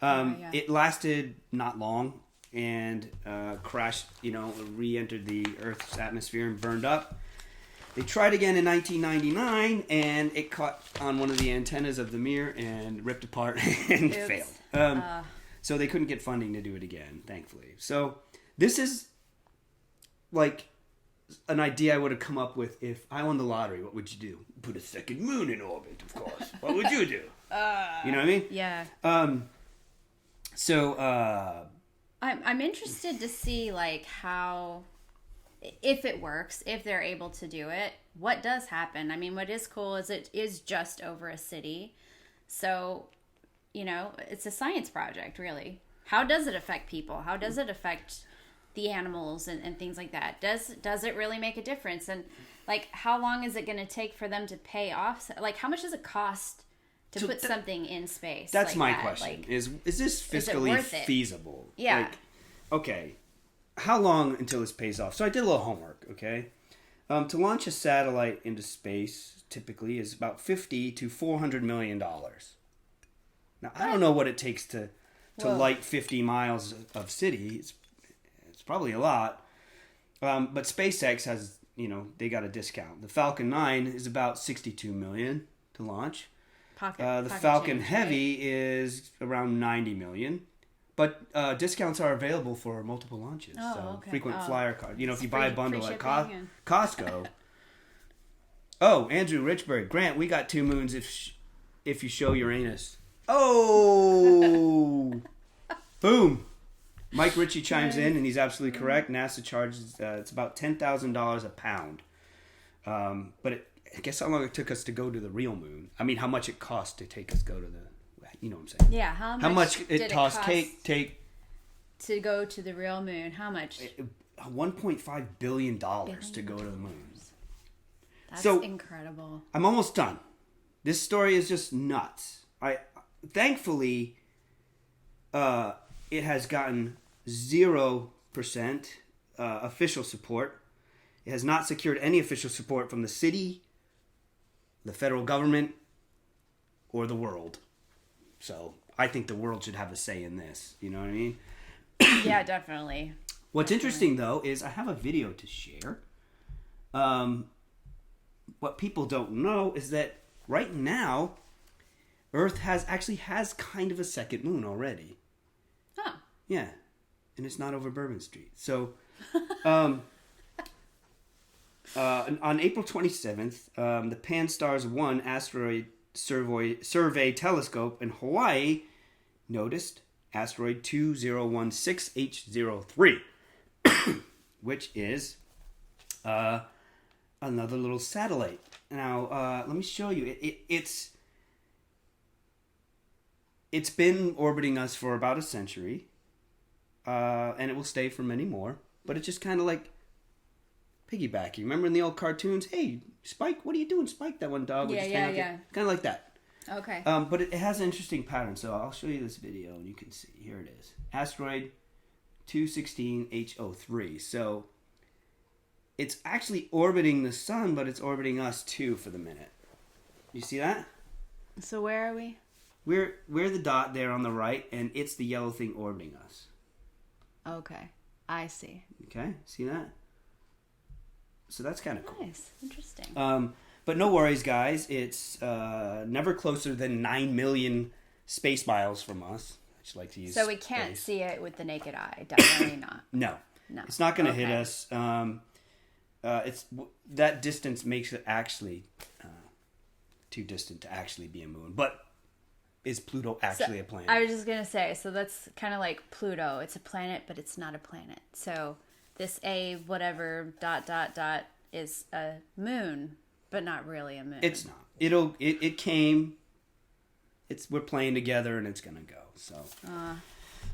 It lasted not long and crashed, re-entered the Earth's atmosphere and burned up. They tried again in 1999, and it caught on one of the antennas of the mirror and ripped apart and failed. So they couldn't get funding to do it again, thankfully. So this is like an idea I would have come up with if I won the lottery. What would you do? Put a second moon in orbit, of course. What would you do? You know what I mean? Yeah. I'm interested to see like how... if it works, if they're able to do it, what does happen? I mean, what is cool is it is just over a city. So, it's a science project, really. How does it affect people? How does it affect the animals and things like that? Does it really make a difference? And, like, how long is it going to take for them to pay off? Like, how much does it cost to put something in space? That's like my that? question. Like, is this fiscally feasible? Yeah. Like, okay. How long until this pays off? So I did a little homework, okay? To launch a satellite into space typically is about $50 to $400 million. Now, I don't know what it takes to light 50 miles of city. It's probably a lot. But SpaceX has, they got a discount. The Falcon 9 is about $62 million to launch. The Falcon change, Heavy is around $90 million. But discounts are available for multiple launches. Frequent flyer card. If you buy a bundle at Costco. Andrew Richburg. Grant, we got 2 moons if you show Uranus. Oh! Boom. Mike Ritchie chimes in, and he's absolutely correct. NASA charges, it's about $10,000 a pound. But guess how long it took us to go to the real moon? I mean, how much it cost to take us go to the... You know what I'm saying? Yeah, how much it cost take to go to the real moon? How much? $1.5 billion to go to the moon. That's incredible. I'm almost done. This story is just nuts. Thankfully, it has gotten 0% official support. It has not secured any official support from the city, the federal government, or the world. So I think the world should have a say in this. You know what I mean? Yeah, definitely. What's interesting, though, is I have a video to share. what people don't know is that right now, Earth has kind of a second moon already. Huh. Yeah. And it's not over Bourbon Street. So, on April 27th, the Pan-STARRS 1 asteroid survey telescope in Hawaii noticed asteroid 2016H03, which is another little satellite. Now, let me show you. It's been orbiting us for about a century, and it will stay for many more. But it's just kind of like piggybacking. Remember in the old cartoons? Hey, Spike, what are you doing? Spike, that one dog. Yeah. Kind of like that. Okay. But it has an interesting pattern, so I'll show you this video, and you can see. Here it is. Asteroid 216H03. So it's actually orbiting the sun, but it's orbiting us too for the minute. You see that? So where are we? We're the dot there on the right, and it's the yellow thing orbiting us. Okay. I see. Okay? See that? So that's kind of cool. Nice. Interesting. But no worries, guys. It's never closer than 9 million space miles from us. I just like to use so we can't see it with the naked eye. Definitely not. No. It's not going to hit us. It's that distance makes it actually too distant to actually be a moon. But is Pluto actually a planet? I was just going to say, so that's kind of like Pluto. It's a planet, but it's not a planet. So this whatever ... is a moon, but not really a moon. It's not. It came. We're playing together, and it's gonna go.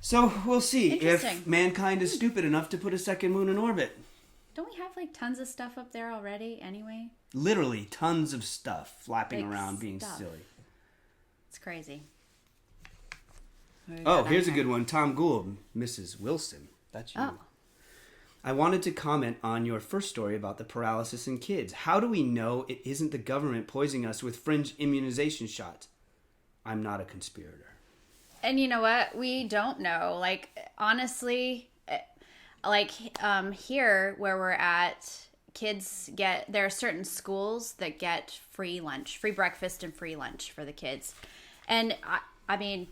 So we'll see if mankind is stupid enough to put a second moon in orbit. Don't we have like tons of stuff up there already? Anyway. Literally tons of stuff flapping around, being silly. It's crazy. Oh, here's a good one. Tom Gould, Mrs. Wilson. That's you. Oh. I wanted to comment on your first story about the paralysis in kids. How do we know it isn't the government poisoning us with fringe immunization shots? I'm not a conspirator. And you know what? We don't know. Like, honestly, here where we're at, there are certain schools that get free breakfast and free lunch for the kids. And I mean,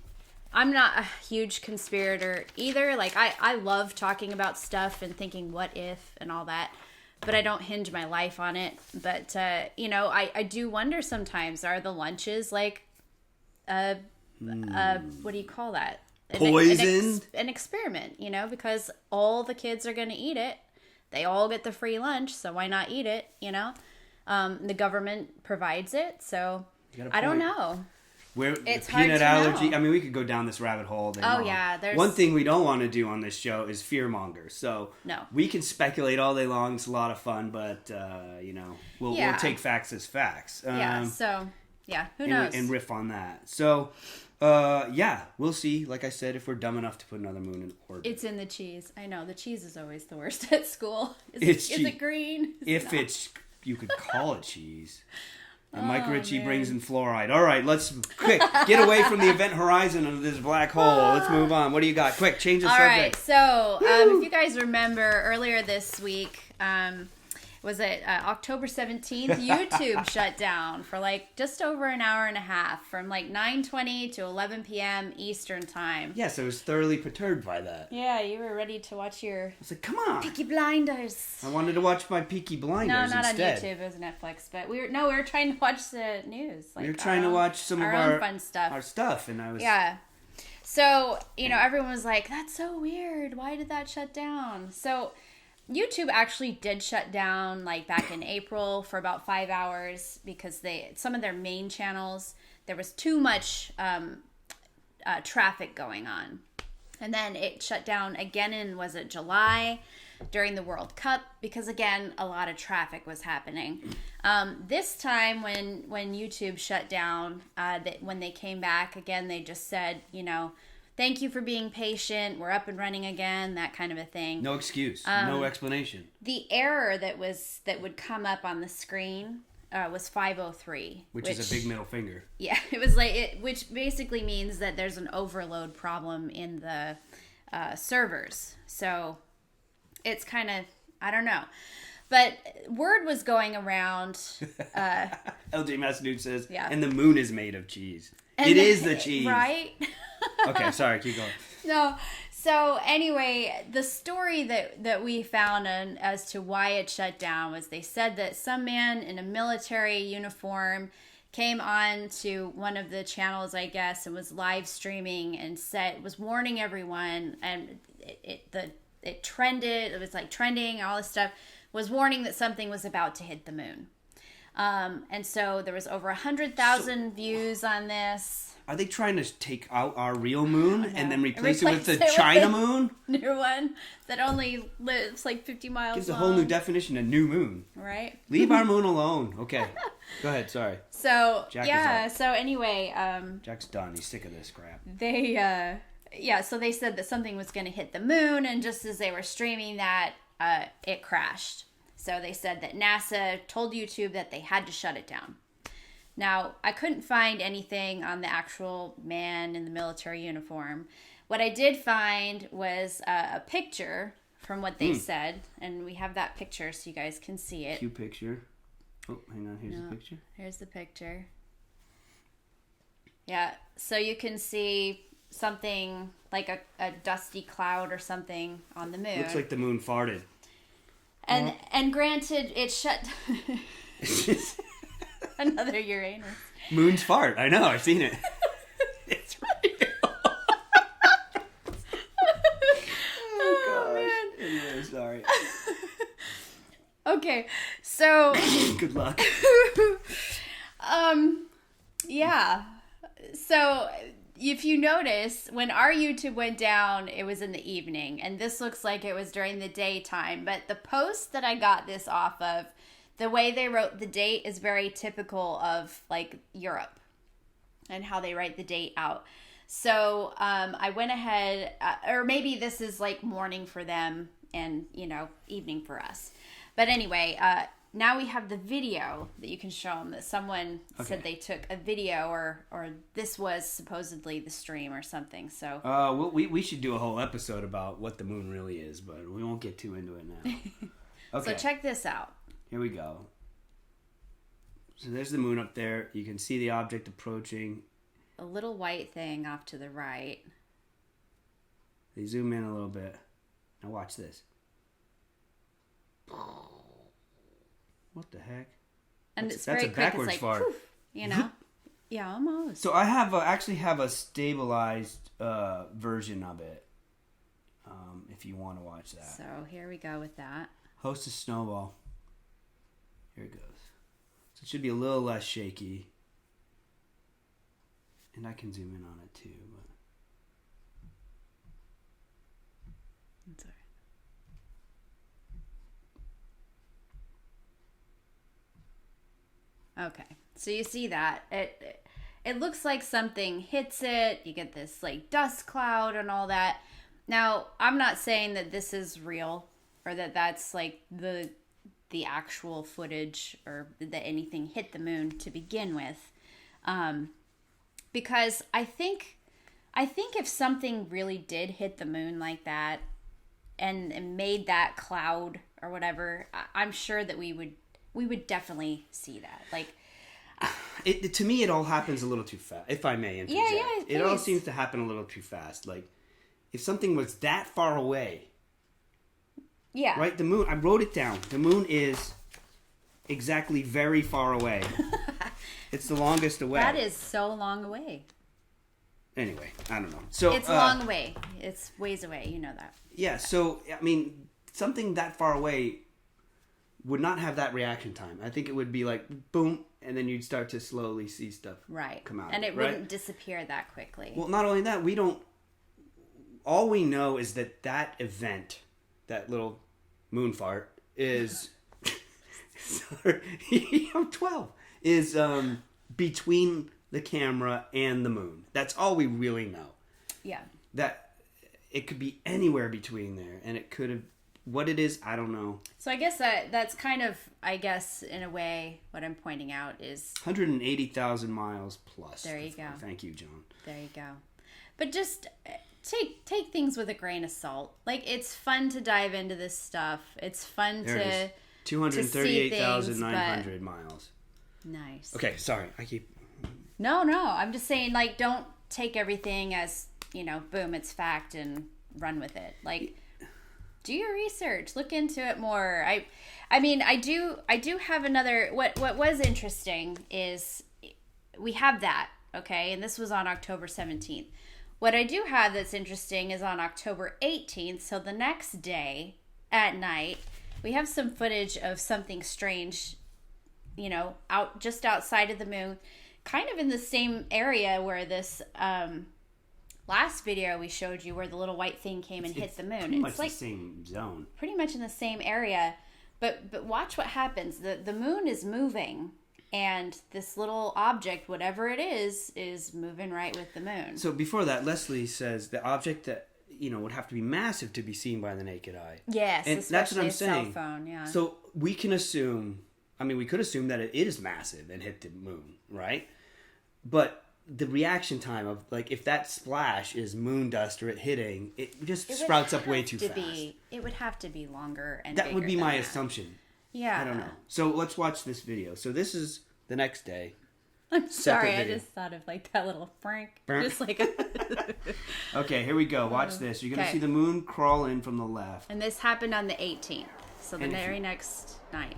I'm not a huge conspirator either. Like, I love talking about stuff and thinking what if and all that, but I don't hinge my life on it. But, I do wonder sometimes, are the lunches like, what do you call that? Poisoned? An experiment, because all the kids are going to eat it. They all get the free lunch, so why not eat it, The government provides it, so I don't know. It's peanut allergy. Know. I mean, we could go down this rabbit hole all day long. Yeah. One thing we don't want to do on this show is fearmonger. So no. We can speculate all day long. It's a lot of fun, but we'll take facts as facts. Who knows? And riff on that. So we'll see. Like I said, if we're dumb enough to put another moon in orbit. It's in the cheese. I know the cheese is always the worst at school. Is it green? You could call it cheese. Mike Ritchie brings in fluoride. All right, let's quick get away from the event horizon of this black hole. Let's move on. What do you got? Quick, change the subject. All right, so if you guys remember earlier this week, was it October 17th? YouTube shut down for like just over an hour and a half from like 9:20 to 11 p.m. Eastern time. Yes, I was thoroughly perturbed by that. Yeah, you were ready to watch your I was like, come on. Peaky Blinders. I wanted to watch my Peaky Blinders instead. No, not instead. on YouTube. It was Netflix. But we were trying to watch the news. We were trying to watch some of our fun stuff. Our stuff, and I was... Yeah. So, everyone was like, that's so weird. Why did that shut down? So... YouTube actually did shut down like back in April for about 5 hours because some of their main channels, there was too much traffic going on. And then it shut down again in, was it July, during the World Cup, because again, a lot of traffic was happening. This time when YouTube shut down, when they came back again, they just said, thank you for being patient. We're up and running again, that kind of a thing. No excuse. No explanation. The error that would come up on the screen was 503. Which is a big middle finger. Yeah, it was like which basically means that there's an overload problem in the servers. So it's kind of, I don't know. But word was going around. LJ Massanude says, Yeah. and the moon is made of cheese. It is the cheese. Right? Okay, sorry, keep going. No. So anyway, the story that we found as to why it shut down was they said that some man in a military uniform came on to one of the channels, I guess, and was live streaming and was warning everyone, and it trended. It was like trending, all this stuff, was warning that something was about to hit the moon. And so there was over 100,000 views on this. Are they trying to take out our real moon and then replace it with the China moon? New one that only lives like 50 miles Gives a whole new definition of new moon. Right? Leave our moon alone. Okay. Go ahead, sorry. So, so anyway. Jack's done. He's sick of this crap. So they said that something was going to hit the moon, and just as they were streaming that, it crashed. So they said that NASA told YouTube that they had to shut it down. Now, I couldn't find anything on the actual man in the military uniform. What I did find was a picture from what they said, and we have that picture so you guys can see it. Cute picture. Oh, hang on. Here's the picture. Here's the picture. Yeah, so you can see something like a dusty cloud or something on the moon. Looks like the moon farted. And granted, it shut... Another Uranus. Moon's fart. I know. I've seen it. It's real. Oh, man. Anyway, sorry. Okay, so... Good luck. Yeah. So, if you notice, when our YouTube went down, it was in the evening. And this looks like it was during the daytime. But the post that I got this off of, the way they wrote the date is very typical of, like, Europe and how they write the date out. So I went ahead, or maybe this is, like, morning for them and, evening for us. But anyway, now we have the video that you can show them that someone said they took a video or this was supposedly the stream or something. So we should do a whole episode about what the moon really is, but we won't get too into it now. Okay. So check this out. Here we go. So there's the moon up there. You can see the object approaching. A little white thing off to the right. They zoom in a little bit. Now watch this. What the heck? And it's very quick. It's like, fart. poof, Yeah, almost. So I actually have a stabilized version of it. If you want to watch that. So here we go with that. Host a snowball. Here it goes. So it should be a little less shaky. And I can zoom in on it too. But... That's all right. Okay. So you see that. It looks like something hits it. You get this like dust cloud and all that. Now, I'm not saying that this is real or that that's like the actual footage or that anything hit the moon to begin with. Because I think if something really did hit the moon like that and made that cloud or whatever, I'm sure that we would definitely see that. Like, to me, it all happens a little too fast, if I may interject. Yeah, it all seems to happen a little too fast. Like, if something was that far away... Yeah. Right? The moon, I wrote it down. The moon is exactly very far away. It's the longest away. That is so long away. Anyway, I don't know. So it's a long way. It's ways away. You know that. Yeah, so, I mean, something that far away would not have that reaction time. I think it would be like, boom, and then you'd start to slowly see stuff come out. And it wouldn't disappear that quickly. Well, not only that, all we know is that event, that little moon fart, is... sorry, I'm 12. Is between the camera and the moon. That's all we really know. Yeah. That it could be anywhere between there, and it could have... What it is, I don't know. So I guess that's kind of, I guess, in a way, what I'm pointing out is... 180,000 miles plus. There you go. Thank you, John. There you go. But just... Take things with a grain of salt. Like, it's fun to dive into this stuff. It's fun 238,900 miles. Nice. Okay, sorry. I keep... No. I'm just saying, like, don't take everything as, boom, it's fact and run with it. Like, do your research. Look into it more. I mean, I do have another... What was interesting is we have that, okay? And this was on October 17th. What I do have that's interesting is on October 18th, so the next day at night, we have some footage of something strange, just outside of the moon, kind of in the same area where this last video we showed you where the little white thing came and hit the moon. Pretty much it's like the same zone. Pretty much in the same area. But watch what happens. The moon is moving, and this little object, whatever it is moving right with the moon. So before that, Leslie says the object that would have to be massive to be seen by the naked eye. Yes, and especially that's what I'm saying. Cell phone, yeah. So we can assume. I mean, we could assume that it is massive and hit the moon, right? But the reaction time of, like, if that splash is moon dust or it hitting, it just sprouts up way too fast. It would have to be longer and that would be my that. assumption. Yeah. I don't know. So let's watch this video. So this is the next day. I'm sorry, I just thought of, like, that little prank. Just like Okay, here we go. Watch this. You're going to see the moon crawl in from the left. And this happened on the 18th. So the very next night.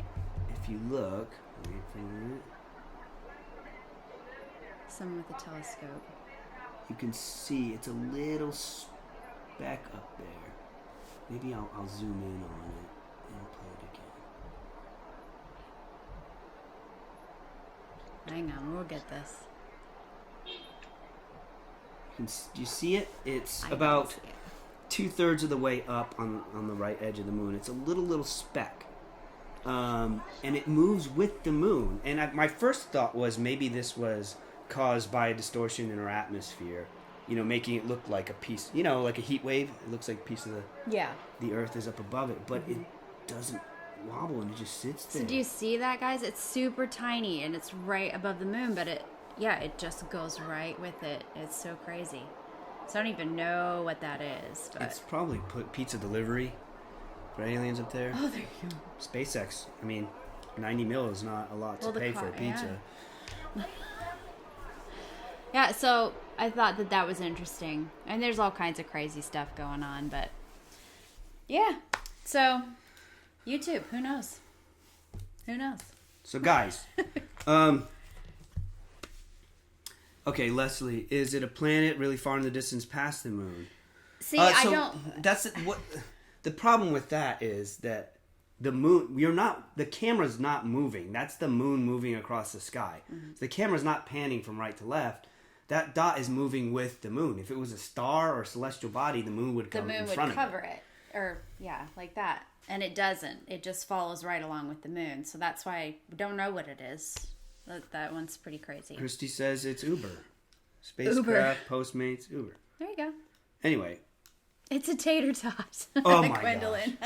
If you look, wait for a minute. Someone with a telescope. You can see it's a little speck up there. Maybe I'll zoom in on it and play it again. Hang on, we'll get this. Do you see it? It's about 2/3 of the way up on the right edge of the moon. It's a little speck. And it moves with the moon. And my first thought was maybe this was caused by a distortion in our atmosphere, making it look like a piece, like a heat wave. It looks like a piece of the Earth is up above it, but it doesn't wobble and it just sits there. So do you see that, guys? It's super tiny and it's right above the moon, but it just goes right with it. It's so crazy. So I don't even know what that is. But it's probably pizza delivery for aliens up there. Oh, there you go. SpaceX. I mean, $90 million is not a lot to pay for a pizza. Yeah, so I thought that was interesting. And there's all kinds of crazy stuff going on, but yeah. So YouTube, who knows? Who knows? So guys, okay, Leslie, is it a planet really far in the distance past the moon? See, I don't. That's what the problem with that is that the moon. The camera's not moving. That's the moon moving across the sky. Mm-hmm. So the camera's not panning from right to left. That dot is moving with the moon. If it was a star or a celestial body, the moon would come in front of it. The moon would cover it. Or, like that. And it doesn't. It just follows right along with the moon. So that's why we don't know what it is. That one's pretty crazy. Christy says it's Uber. Spacecraft, Postmates, Uber. There you go. Anyway. It's a tater tot. Oh my Gwendolyn.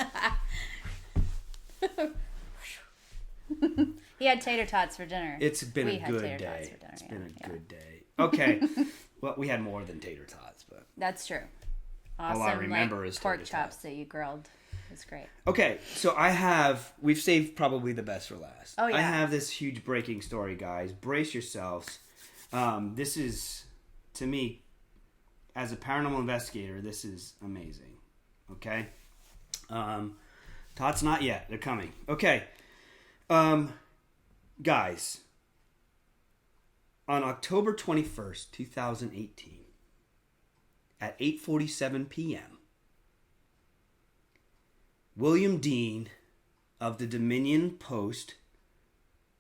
He had tater tots for dinner. It's been a good day. It's been a good day. Okay. Well, we had more than tater tots, but that's true. Awesome. All I remember is pork chops that you grilled. It's great. Okay, so we've saved probably the best for last. Oh yeah. I have this huge breaking story, guys. Brace yourselves. This is, to me, as a paranormal investigator, this is amazing. Okay. Tots not yet. They're coming. Okay. Guys, on October 21st, 2018, at 8:47 p.m., William Dean of the Dominion Post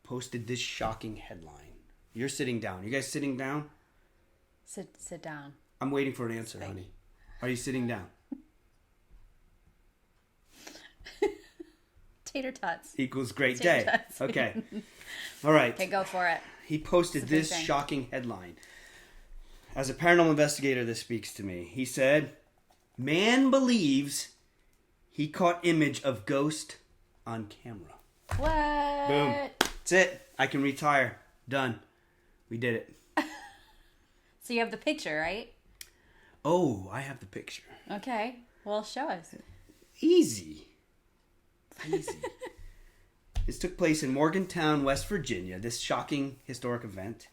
posted this shocking headline. You're sitting down. You guys sitting down? Sit down. I'm waiting for an answer, honey. Are you sitting down? Tater tots. Equals great day. Tots. Okay. All right. Okay, go for it. He posted this shocking headline. As a paranormal investigator, this speaks to me. He said, "Man believes he caught image of ghost on camera." What? Boom. That's it. I can retire. Done. We did it. So you have the picture, right? Oh, I have the picture. Okay. Well, show us. Easy. This took place in Morgantown, West Virginia, this shocking historic event.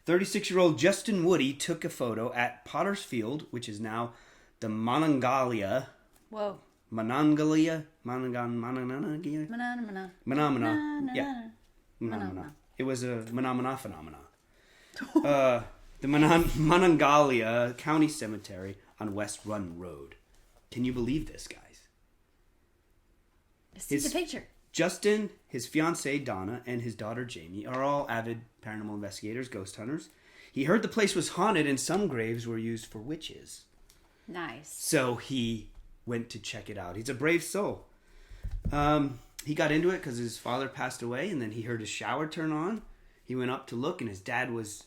36-year-old Justin Woody took a photo at Potter's Field, which is now the Monongalia. Whoa. Monongalia? Manana. Yeah. Phenomena. It was a phenomena. The Monongalia County Cemetery on West Run Road. Can you believe this, guys? See the picture. Justin, his fiancée Donna, and his daughter Jamie are all avid paranormal investigators, ghost hunters. He heard the place was haunted and some graves were used for witches. Nice. So he went to check it out. He's a brave soul. He got into it because his father passed away, and then he heard his shower turn on. He went up to look, and his dad was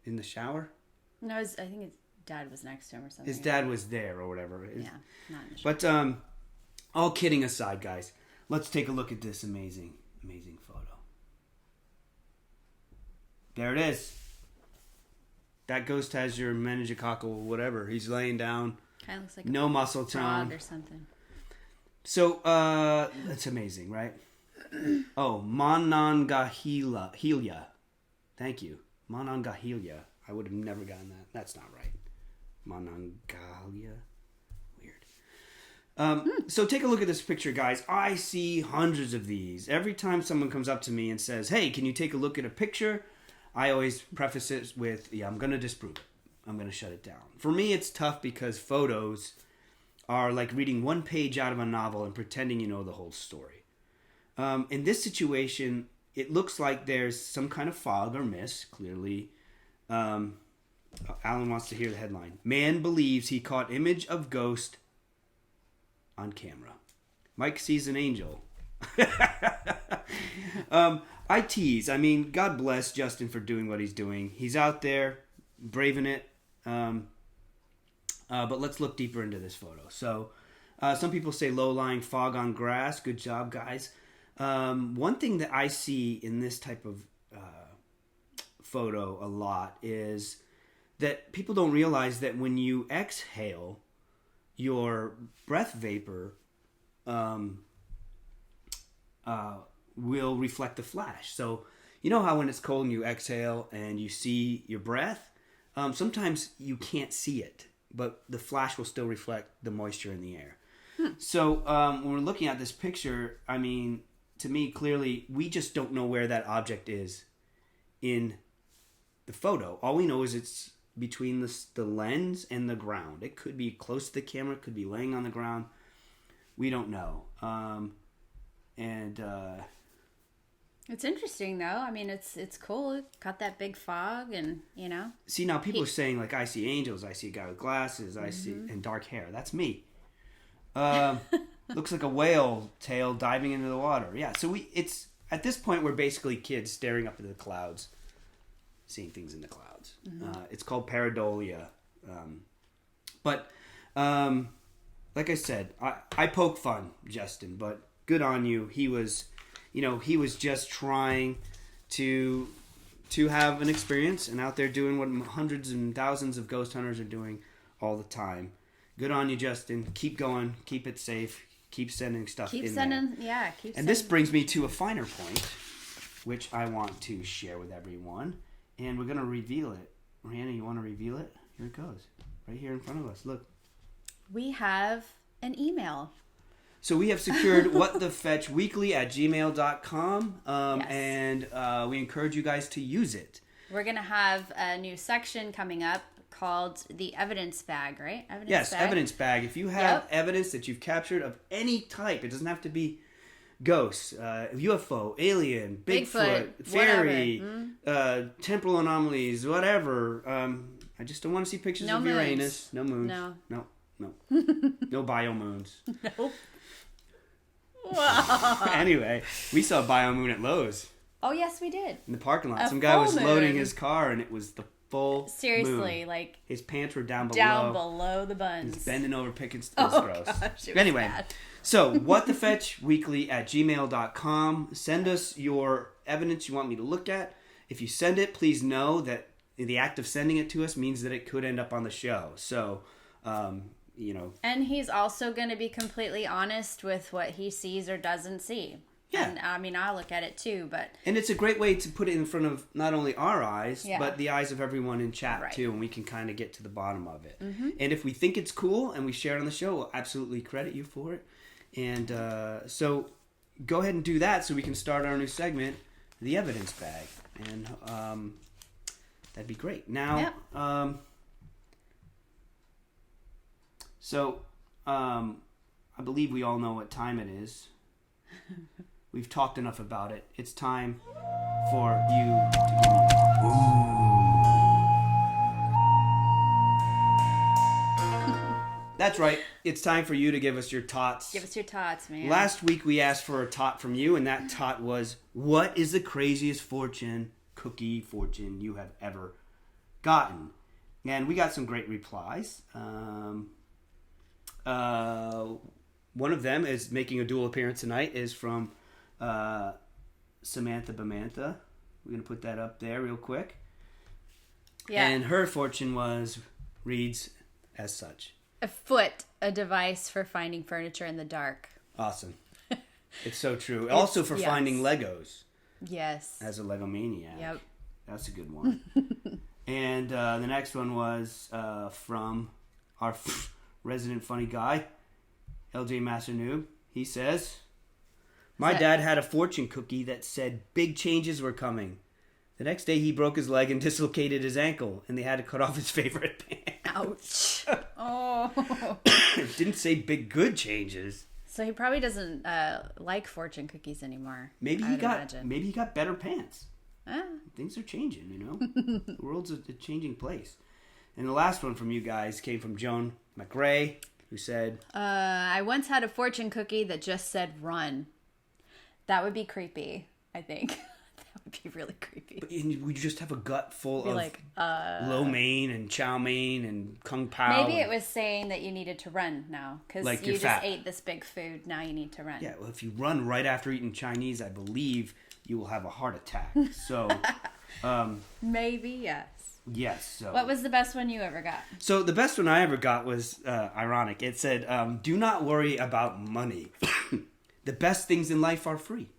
in the shower. No, I think his dad was next to him or something. His dad was there or whatever. Yeah, not in the shower. But all kidding aside, guys, let's take a look at this amazing photo. There it is. That ghost has your meningococcal whatever. He's laying down. Kind of looks like no muscle tone or something. So that's amazing, right? Oh, Monongahela. Thank you, Monongahela. I would have never gotten that. That's not right. Monongahela. Weird. So take a look at this picture, guys. I see hundreds of these. Every time someone comes up to me and says, "Hey, can you take a look at a picture?" I always preface it with, "Yeah, I'm going to disprove it. I'm going to shut it down." For me, it's tough because photos are like reading one page out of a novel and pretending you know the whole story. In this situation, it looks like there's some kind of fog or mist, clearly. Alan wants to hear the headline. Man believes he caught image of ghost on camera. Mike sees an angel. I tease. I mean, God bless Justin for doing what he's doing. He's out there, braving it. But let's look deeper into this photo. So, some people say low-lying fog on grass. Good job, guys. One thing that I see in this type of photo a lot is that people don't realize that when you exhale, your breath vapor will reflect the flash. So, you know how when it's cold and you exhale and you see your breath? Sometimes you can't see it, but the flash will still reflect the moisture in the air. So when we're looking at this picture, I mean, to me, clearly, we just don't know where that object is in the photo. All we know is it's between the lens and the ground. It could be close to the camera, it could be laying on the ground. We don't know. It's interesting, though. I mean, it's cool. It got that big fog and, you know. See, now people are saying, like, I see angels, I see a guy with glasses, I see, and dark hair. That's me. Looks like a whale tail diving into the water. Yeah, so it's, at this point, we're basically kids staring up into the clouds, seeing things in the clouds. It's called pareidolia. But, like I said, I poke fun, Justin, but good on you. He was just trying to have an experience and out there doing what hundreds and thousands of ghost hunters are doing all the time. Good on you, Justin. Keep going. Keep it safe. Keep sending stuff in there. And this brings me to a finer point, which I want to share with everyone. And we're going to reveal it. Reanna, you want to reveal it? Here it goes. Right here in front of us. Look. We have an email. So we have secured WhatTheFetchWeekly@gmail.com, Yes. and we encourage you guys to use it. We're going to have a new section coming up called the evidence bag, right? Evidence bag. If you have evidence that you've captured of any type, it doesn't have to be ghosts, UFO, alien, Bigfoot, fairy, temporal anomalies, whatever. I just don't want to see pictures of Uranus. No moons. No. No biomoons. Nope. Wow. Anyway, we saw a biomoon at Lowe's. Oh, yes, we did. In the parking lot. Some guy was loading his car, and it was the full Seriously, moon. like... His pants were down below. Down below the buns. He's bending over picking... It was gross. Gosh, anyway, bad. So, WhatTheFetchWeekly@gmail.com. Send us your evidence you want me to look at. If you send it, please know that the act of sending it to us means that it could end up on the show. So... And he's also going to be completely honest with what he sees or doesn't see. Yeah. And I mean, I'll look at it too, but... And it's a great way to put it in front of not only our eyes, Yeah. but the eyes of everyone in chat Right. too, and we can kind of get to the bottom of it. And if we think it's cool and we share it on the show, we'll absolutely credit you for it. And so go ahead and do that so we can start our new segment, The Evidence Bag. And that'd be great. Now, I believe we all know what time it is. We've talked enough about it. It's time for you to give me... That's right. It's time for you to give us your tots. Give us your tots, man. Last week we asked for a tot from you, and that tot was, what is the craziest cookie fortune you have ever gotten? And we got some great replies. One of them is making a dual appearance tonight, is from Samantha Bamantha. We're going to put that up there real quick. Yeah. And her fortune reads as such. A foot, a device for finding furniture in the dark. Awesome. It's so true. Also for finding Legos. Yes. As a Lego maniac. Yep. That's a good one. And the next one was from our resident funny guy, LJ Master Noob. He says, my dad had a fortune cookie that said big changes were coming. The next day he broke his leg and dislocated his ankle, and they had to cut off his favorite pants. Ouch. Oh. It didn't say big good changes. So he probably doesn't like fortune cookies anymore. Maybe he got better pants. Things are changing, you know. The world's a changing place. And the last one from you guys came from Joan McRae, who said, I once had a fortune cookie that just said run. That would be creepy, I think. That would be really creepy. But we just have a gut full of like, lo mein and chow mein and kung pao. Maybe it was saying that you needed to run now because you just fat. Ate this big food. Now you need to run. Yeah, well, if you run right after eating Chinese, I believe you will have a heart attack. So, maybe yes. Yes. So. What was the best one you ever got? So the best one I ever got was ironic. It said, "Do not worry about money. The best things in life are free."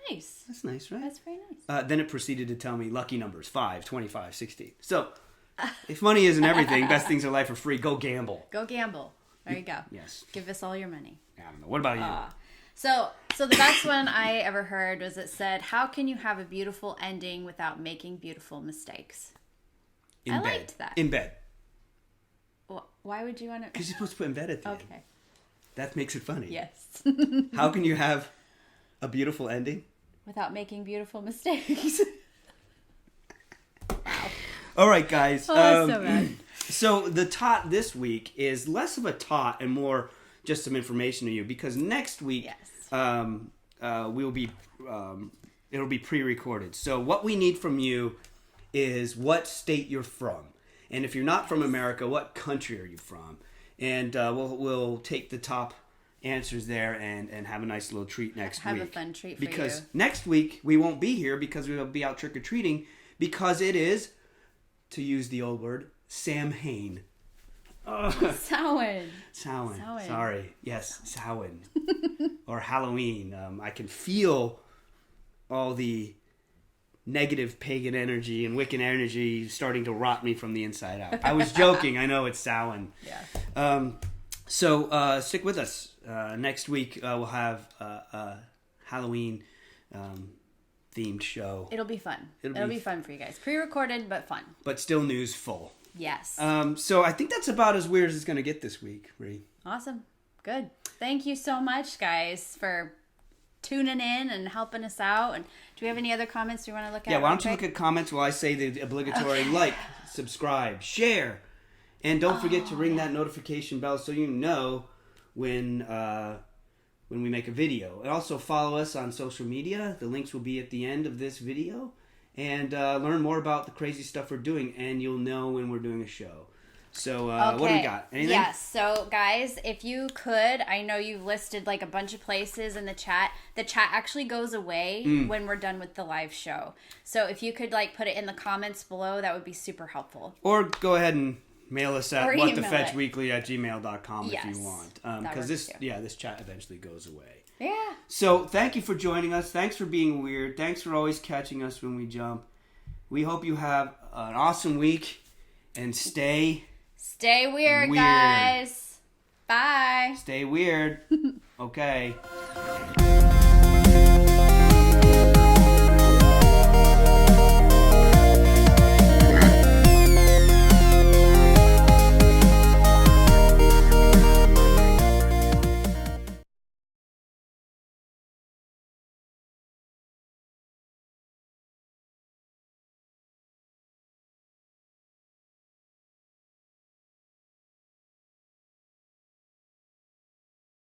Nice. That's nice, right? That's very nice. Then it proceeded to tell me lucky numbers 5, 25, 16. So, if money isn't everything, best things in life are free. Go gamble. Go gamble. There you go. Yes. Give us all your money. I don't know. What about you? So the best one I ever heard was it said, "How can you have a beautiful ending without making beautiful mistakes?" I liked that. In bed. Well, why would you want to? Because you're supposed to put in bed at the end. Okay. That makes it funny. Yes. How can you have a beautiful ending? Without making beautiful mistakes. Wow. All right, guys. Oh, that's so bad. So the tot this week is less of a tot and more just some information to you, because next week we'll be it'll be pre-recorded. So what we need from you is what state you're from, and if you're not from America, what country are you from? And we'll take the top answers there and have a nice little treat next week. Have a fun treat for you. Because next week we won't be here because we will be out trick-or-treating, because it is, to use the old word, Samhain. Samhain. Sorry. Yes, Samhain. Or Halloween. I can feel all the negative pagan energy and Wiccan energy starting to rot me from the inside out. I was joking. I know it's Samhain. Yeah. So stick with us. Next week we'll have a Halloween themed show. It'll be fun. It'll be fun for you guys. Pre-recorded, but fun. But still news full. Yes. So I think that's about as weird as it's going to get this week, Ree. Awesome. Good. Thank you so much, guys, for tuning in and helping us out. And do we have any other comments we want to look at? Yeah, why don't you look at comments while I say the obligatory like, subscribe, share, and don't forget to ring that notification bell so you know when we make a video. And also follow us on social media. The links will be at the end of this video. And learn more about the crazy stuff we're doing, and you'll know when we're doing a show. So, what do we got? Anything? Yes. So, guys, if you could, I know you've listed like a bunch of places in the chat. The chat actually goes away when we're done with the live show. So, if you could like put it in the comments below, that would be super helpful. Or go ahead and mail us at WhatTheFetchWeekly@gmail.com if you want. Because this chat eventually goes away. Yeah. So thank you for joining us. Thanks for being weird. Thanks for always catching us when we jump. We hope you have an awesome week and stay weird, guys. Bye. Stay weird. Okay.